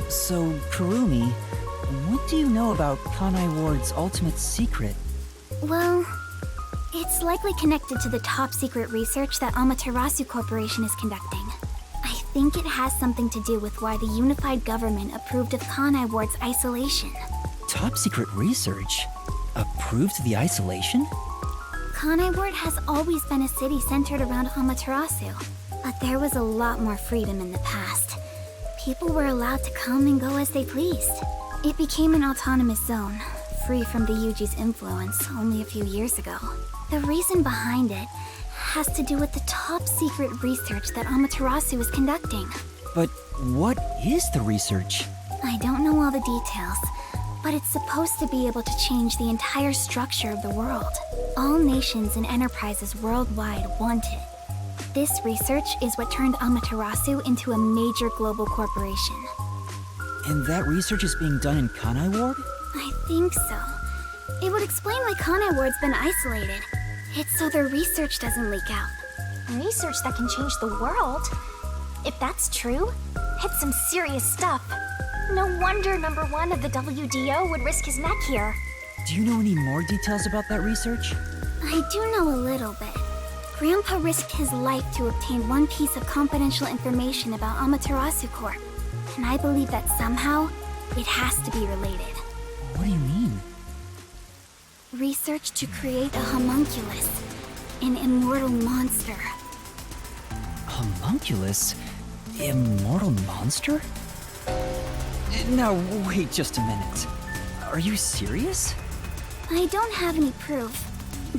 Speaker 2: So, Kurumi, what do you know about Kanai Ward's ultimate secret?
Speaker 3: Well, it's likely connected to the top secret research that Amaterasu Corporation is conducting. I think it has something to do with why the unified government approved of Kanai Ward's isolation.
Speaker 2: Top secret research? Approved the isolation?
Speaker 3: Kanai Ward has always been a city centered around Amaterasu, but there was a lot more freedom in the past. People were allowed to come and go as they pleased. It became an autonomous zone, free from the Yuji's influence only a few years ago. The reason behind it has to do with the top secret research that Amaterasu is conducting.
Speaker 2: But what is the research?
Speaker 3: I don't know all the details, but it's supposed to be able to change the entire structure of the world. All nations and enterprises worldwide want it. This research is what turned Amaterasu into a major global corporation.
Speaker 2: And that research is being done in Kanai Ward?
Speaker 3: I think so. It would explain why Kanai Ward's been isolated. It's so their research doesn't leak out. Research that can change the world? If that's true, it's some serious stuff. No wonder number 1 of the WDO would risk his neck here.
Speaker 2: Do you know any more details about that research?
Speaker 3: I do know a little bit. Grandpa risked his life to obtain one piece of confidential information about Amaterasu Corp. And I believe that somehow, it has to be related.
Speaker 2: What do you mean?
Speaker 3: Research to create a homunculus, an immortal monster.
Speaker 2: Homunculus? Immortal monster? Now, wait just a minute. Are you serious?
Speaker 3: I don't have any proof,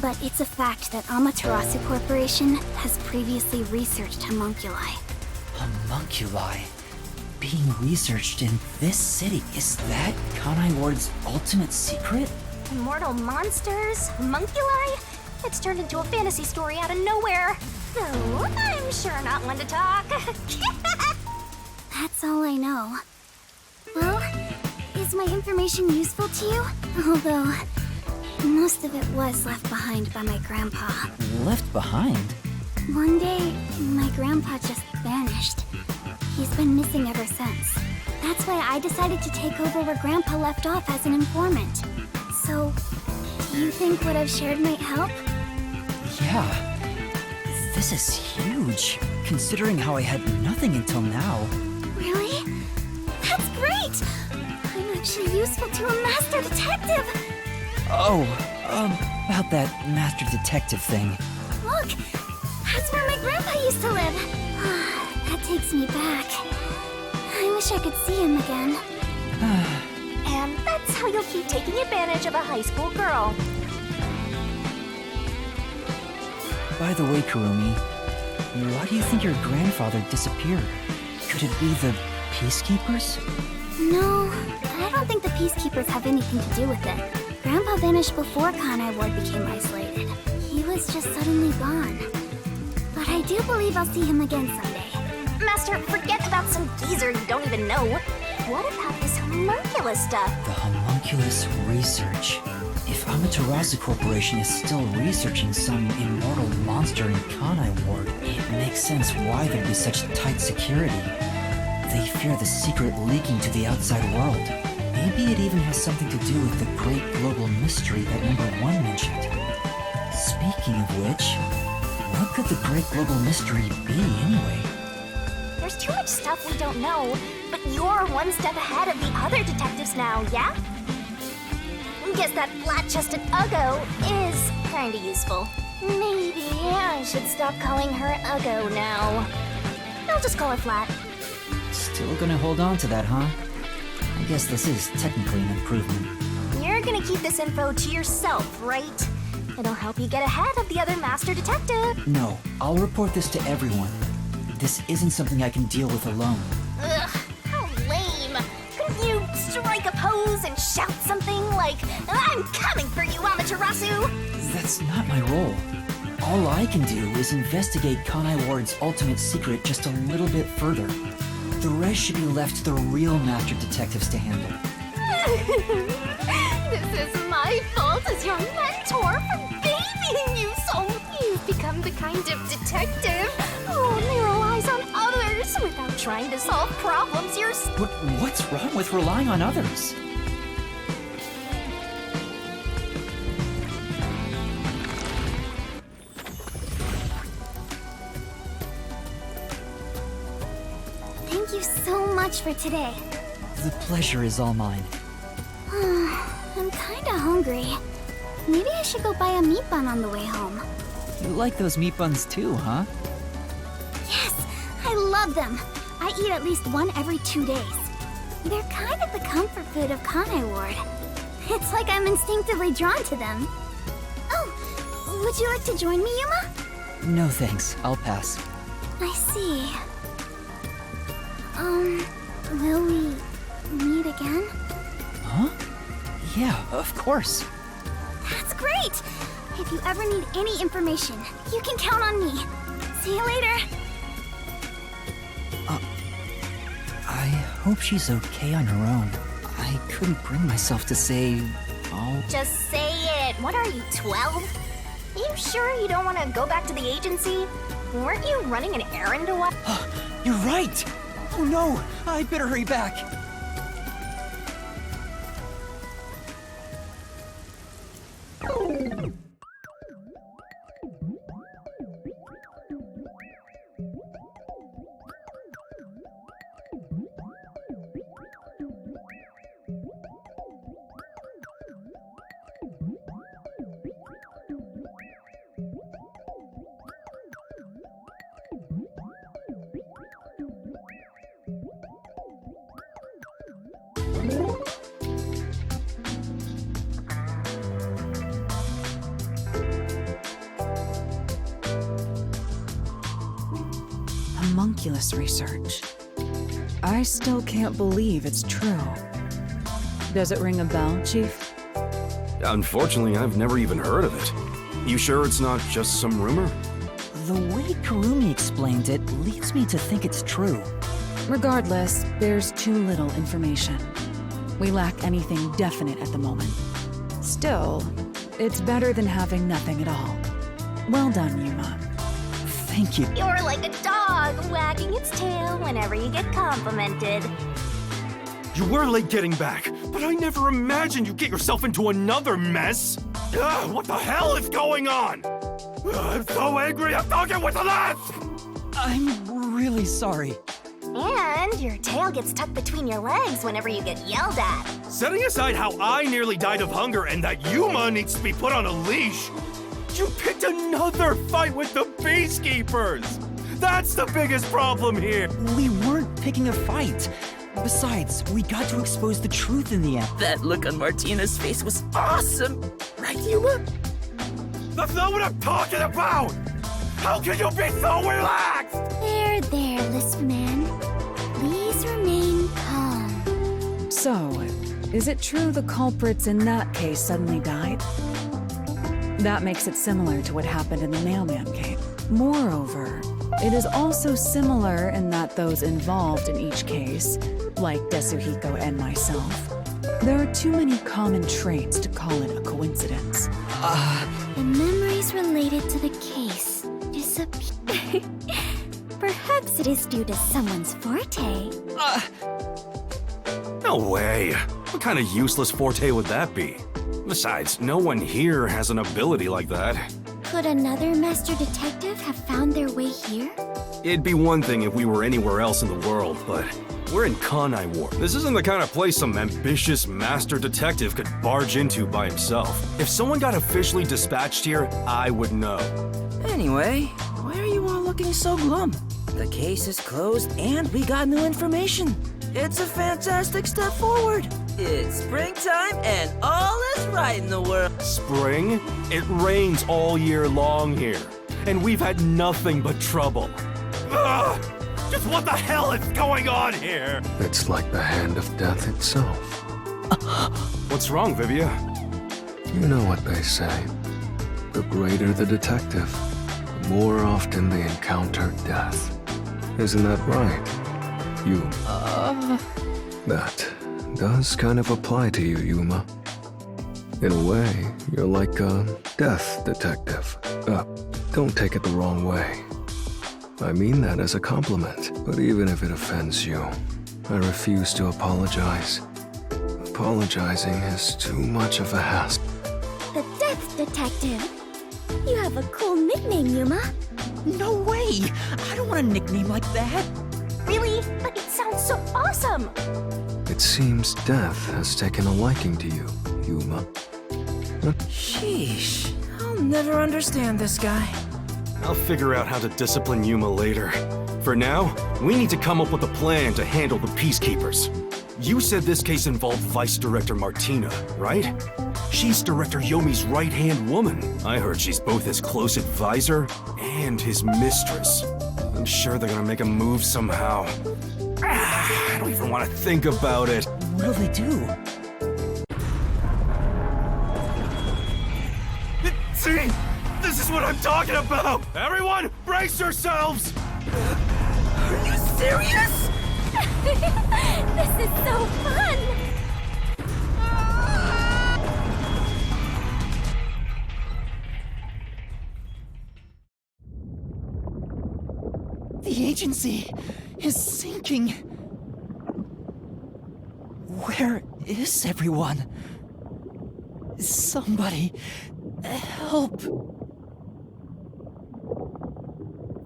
Speaker 3: but it's a fact that Amaterasu Corporation has previously researched homunculi.
Speaker 2: Homunculi? Being researched in this city, is that Kanai Ward's ultimate secret?
Speaker 3: Immortal monsters? Homunculi? It's turned into a fantasy story out of nowhere. Though, I'm sure not one to talk. That's all I know. Well, is my information useful to you? Although, most of it was left behind by my grandpa.
Speaker 2: Left behind?
Speaker 3: One day, my grandpa just vanished. He's been missing ever since. That's why I decided to take over where Grandpa left off as an informant. So, do you think what I've shared might help?
Speaker 2: Yeah. This is huge, considering how I had nothing until now.
Speaker 3: Really? That's great! I'm actually useful to a master detective!
Speaker 2: Oh, about that master detective thing.
Speaker 3: Look! That's where my grandpa used to live! That takes me back. I wish I could see him again. And that's how you'll keep taking advantage of a high school girl.
Speaker 2: By the way, Kurumi, why do you think your grandfather disappeared? Could it be the Peacekeepers?
Speaker 3: No, I don't think the Peacekeepers have anything to do with it. Grandpa vanished before Kanai Ward became isolated. He was just suddenly gone. But I do believe I'll see him again someday. Master, forget about some geezer you don't even know. What about this homunculus stuff?
Speaker 2: The homunculus research. If Amaterasu Corporation is still researching some immortal monster in Kanai Ward, it makes sense why there'd be such tight security. They fear the secret leaking to the outside world. Maybe it even has something to do with the great global mystery that number 1 mentioned. Speaking of which, what could the great global mystery be anyway?
Speaker 3: There's too much stuff we don't know, but you're one step ahead of the other detectives now, yeah? Guess that flat-chested Uggo is kinda useful. Maybe I should stop calling her Uggo now. I'll just call her Flat.
Speaker 2: Still gonna hold on to that, huh? I guess this is technically an improvement.
Speaker 3: You're gonna keep this info to yourself, right? It'll help you get ahead of the other master detective.
Speaker 2: No, I'll report this to everyone. This isn't something I can deal with alone.
Speaker 3: Ugh, how lame. Couldn't you strike a pose and shout something like, "I'm coming for you, Amaterasu"?
Speaker 2: That's not my role. All I can do is investigate Kanai Ward's ultimate secret just a little bit further. The rest should be left to the real master detectives to handle.
Speaker 3: This is my fault as your mentor for babying you so you've become the kind of detective who only relies on others without trying to solve problems yourself.
Speaker 2: But what's wrong with relying on others?
Speaker 3: Thank you so much for today.
Speaker 2: The pleasure is all mine.
Speaker 3: I'm kinda hungry. Maybe I should go buy a meat bun on the way home.
Speaker 2: You like those meat buns too, huh?
Speaker 3: Yes, I love them. I eat at least one every 2 days. They're kind of the comfort food of Kanai Ward. It's like I'm instinctively drawn to them. Oh, Would you like to join me, Yuma?
Speaker 2: No thanks, I'll pass.
Speaker 3: I see. Will we meet again?
Speaker 2: Huh? Yeah, of course.
Speaker 3: That's great! If you ever need any information, you can count on me. See you later.
Speaker 2: I hope she's okay on her own. I couldn't bring myself to say, oh...
Speaker 3: Just say it. What are you, 12? You sure you don't want to go back to the agency? Weren't you running an errand a while?
Speaker 2: You're right! Oh no! I'd better hurry back!
Speaker 7: Homunculus research. I still can't believe it's true. Does it ring a bell, Chief?
Speaker 6: Unfortunately, I've never even heard of it. You sure it's not just some rumor?
Speaker 2: The way Kurumi explained it leads me to think it's true.
Speaker 7: Regardless, there's too little information. We lack anything definite at the moment. Still, it's better than having nothing at all. Well done, Yuma.
Speaker 2: Thank you.
Speaker 3: You're like a dog wagging its tail whenever you get complimented.
Speaker 6: You were late getting back, but I never imagined you'd get yourself into another mess. What the hell is going on? I'm so angry, I'm talking with the laugh!
Speaker 2: I'm really sorry.
Speaker 3: And your tail gets tucked between your legs whenever you get yelled at.
Speaker 6: Setting aside how I nearly died of hunger and that Yuma needs to be put on a leash, you picked another fight with the Peacekeepers! That's the biggest problem here!
Speaker 2: We weren't picking a fight. Besides, we got to expose the truth in the end.
Speaker 1: That look on Martina's face was awesome! Right, Yuma?
Speaker 6: That's not what I'm talking about! How can you be so relaxed?
Speaker 3: There, Lisp Man. Please remain calm.
Speaker 7: So, is it true the culprits in that case suddenly died? That makes it similar to what happened in the mailman case. Moreover, it is also similar in that those involved in each case, like Desuhiko and myself, there are too many common traits to call it a coincidence.
Speaker 3: The memories related to the case disappear. Perhaps it is due to someone's forte.
Speaker 6: No way. What kind of useless forte would that be? Besides, no one here has an ability like that.
Speaker 3: Could another master detective have found their way here?
Speaker 6: It'd be one thing if we were anywhere else in the world, but we're in Kanai War. This isn't the kind of place some ambitious master detective could barge into by himself. If someone got officially dispatched here, I would know.
Speaker 1: Anyway, why are you all looking so glum? The case is closed and we got new information. It's a fantastic step forward. It's springtime and all is right in the world.
Speaker 6: Spring? It rains all year long here, and we've had nothing but trouble. Ugh! Just what the hell is going on here?
Speaker 8: It's like the hand of death itself.
Speaker 6: What's wrong, Vivia?
Speaker 8: You know what they say. The greater the detective, the more often they encounter death. Isn't that right? You. That does kind of apply to you, Yuma. In a way, you're like a death detective. Don't take it the wrong way. I mean that as a compliment, but even if it offends you, I refuse to apologize. Apologizing is too much of a hassle.
Speaker 3: The Death Detective. You have a cool nickname, Yuma.
Speaker 2: No way! I don't want a nickname like that.
Speaker 3: Really? But it sounds so awesome.
Speaker 8: It seems death has taken a liking to you, Yuma.
Speaker 1: Sheesh, I'll never understand this guy.
Speaker 6: I'll figure out how to discipline Yuma later. For now, we need to come up with a plan to handle the Peacekeepers. You said this case involved Vice Director Martina, right? She's Director Yomi's right-hand woman. I heard she's both his close advisor and his mistress. I'm sure they're gonna make a move somehow. I don't even want to think about it.
Speaker 2: What'll they do?
Speaker 6: See? This is what I'm talking about! Everyone, brace yourselves!
Speaker 3: Are you serious? This is so fun!
Speaker 2: The agency is sinking. Where is everyone? Somebody help.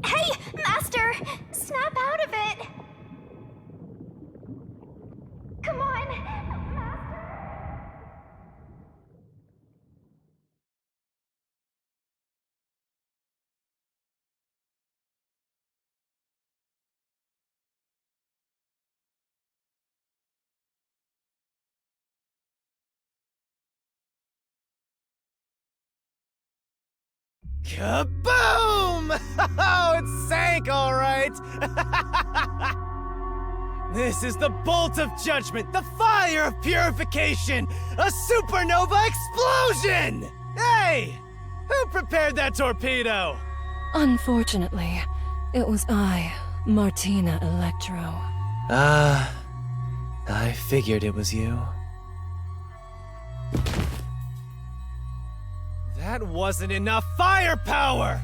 Speaker 3: Hey, Master! Snap out of it! Come on, Master!
Speaker 9: Kaboom! Oh, it sank, all right! This is the bolt of judgment, the fire of purification, a supernova explosion! Hey! Who prepared that torpedo?
Speaker 5: Unfortunately, it was I, Martina Electro.
Speaker 9: I figured it was you. That wasn't enough firepower!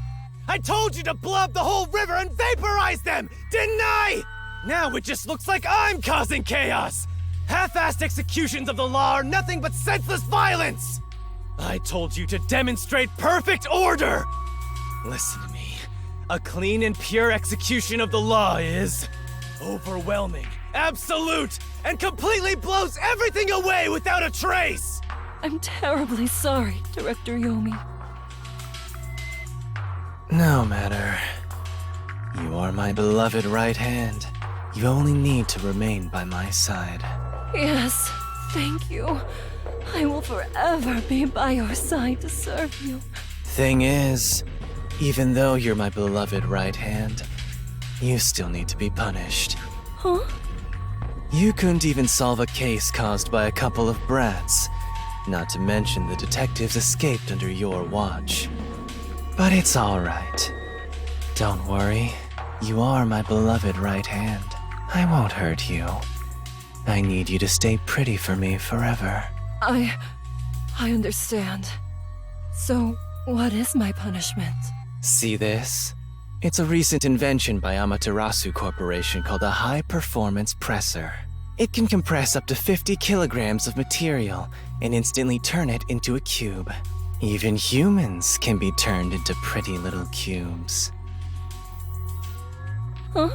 Speaker 9: I told you to blow up the whole river and vaporize them, didn't I? Now it just looks like I'm causing chaos! Half-assed executions of the law are nothing but senseless violence! I told you to demonstrate perfect order! Listen to me. A clean and pure execution of the law is overwhelming, absolute, and completely blows everything away without a trace!
Speaker 5: I'm terribly sorry, Director Yomi.
Speaker 9: No matter. You are my beloved right hand. You only need to remain by my side.
Speaker 5: Yes, thank you. I will forever be by your side to serve you.
Speaker 9: Thing is, even though you're my beloved right hand, you still need to be punished.
Speaker 5: Huh?
Speaker 9: You couldn't even solve a case caused by a couple of brats. Not to mention the detectives escaped under your watch. But it's all right. Don't worry. You are my beloved right hand. I won't hurt you. I need you to stay pretty for me forever.
Speaker 5: I understand. So, what is my punishment?
Speaker 9: See this? It's a recent invention by Amaterasu Corporation called a high-performance presser. It can compress up to 50 kilograms of material and instantly turn it into a cube. Even humans can be turned into pretty little cubes.
Speaker 5: Huh?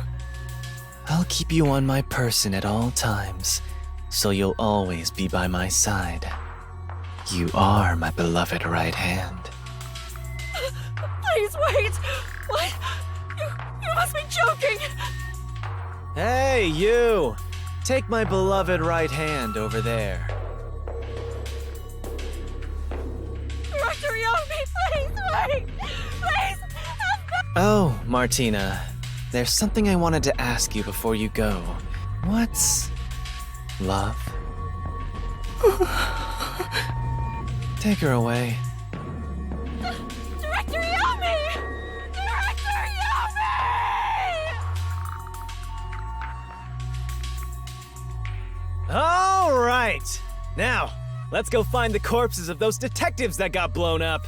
Speaker 9: I'll keep you on my person at all times, so you'll always be by my side. You are my beloved right hand.
Speaker 5: Please wait! What? You must be joking!
Speaker 9: Hey, you! Take my beloved right hand over there.
Speaker 5: Director Yomi, please wait! Please!
Speaker 9: Oh, Martina. There's something I wanted to ask you before you go. What's love? Take her away.
Speaker 5: Director Yomi! Director Yomi!
Speaker 9: All right. Now, let's go find the corpses of those detectives that got blown up.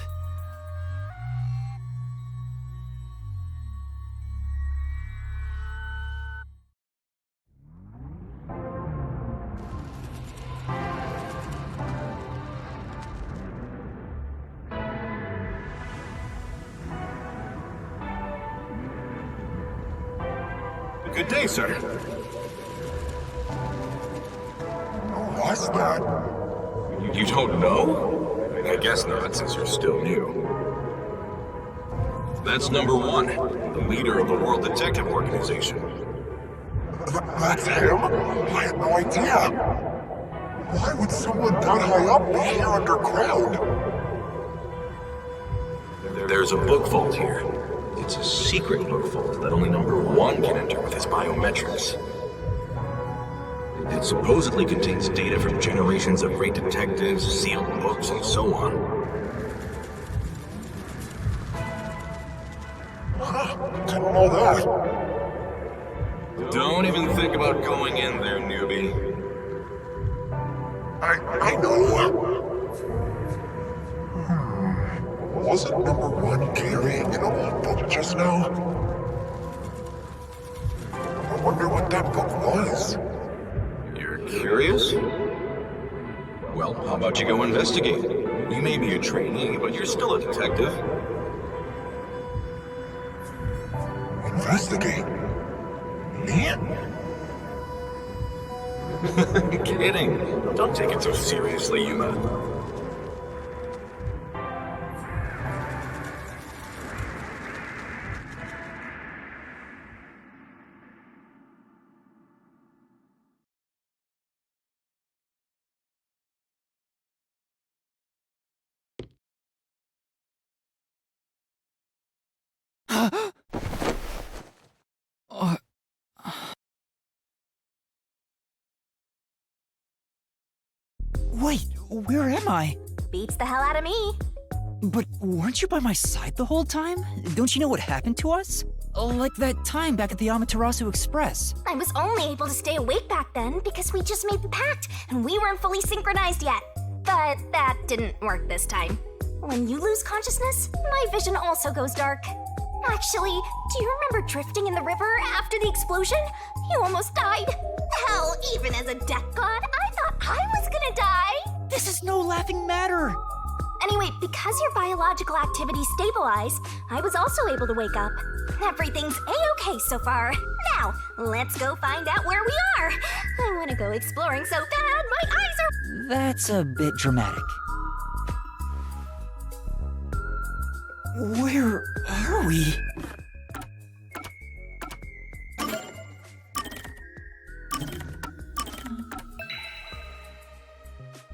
Speaker 10: Good day, sir. What's that? You don't know? I guess not, since you're still new. That's number one, the leader of the World Detective Organization.
Speaker 11: That's him? I had no idea. Why would someone that high up be here underground?
Speaker 10: There's a book vault here. It's a secret book vault that only number 1 can enter with his biometrics. It supposedly contains data from generations of great detectives, sealed books, and so on.
Speaker 11: Didn't know that.
Speaker 10: Don't even think about going in there, newbie.
Speaker 11: I know. Wasn't number 1 carrying an old book just now? I wonder what that book was.
Speaker 10: You're curious? Well, how about you go investigate? You may be a trainee, but you're still a detective.
Speaker 11: Investigate? Me?
Speaker 10: Kidding. Don't take it so seriously, Yuma.
Speaker 2: Wait, where am I?
Speaker 3: Beats the hell out of me.
Speaker 2: But weren't you by my side the whole time? Don't you know what happened to us? Like that time back at the Amaterasu Express.
Speaker 3: I was only able to stay awake back then because we just made the pact and we weren't fully synchronized yet. But that didn't work this time. When you lose consciousness, my vision also goes dark. Actually, do you remember drifting in the river after the explosion? You almost died. Hell, even as a death god, I thought I was gonna die.
Speaker 2: This is no laughing matter.
Speaker 3: Anyway, because your biological activity stabilized, I was also able to wake up. Everything's A-okay so far. Now, let's go find out where we are. I want to go exploring so bad, my eyes are...
Speaker 2: That's a bit dramatic. Where are we?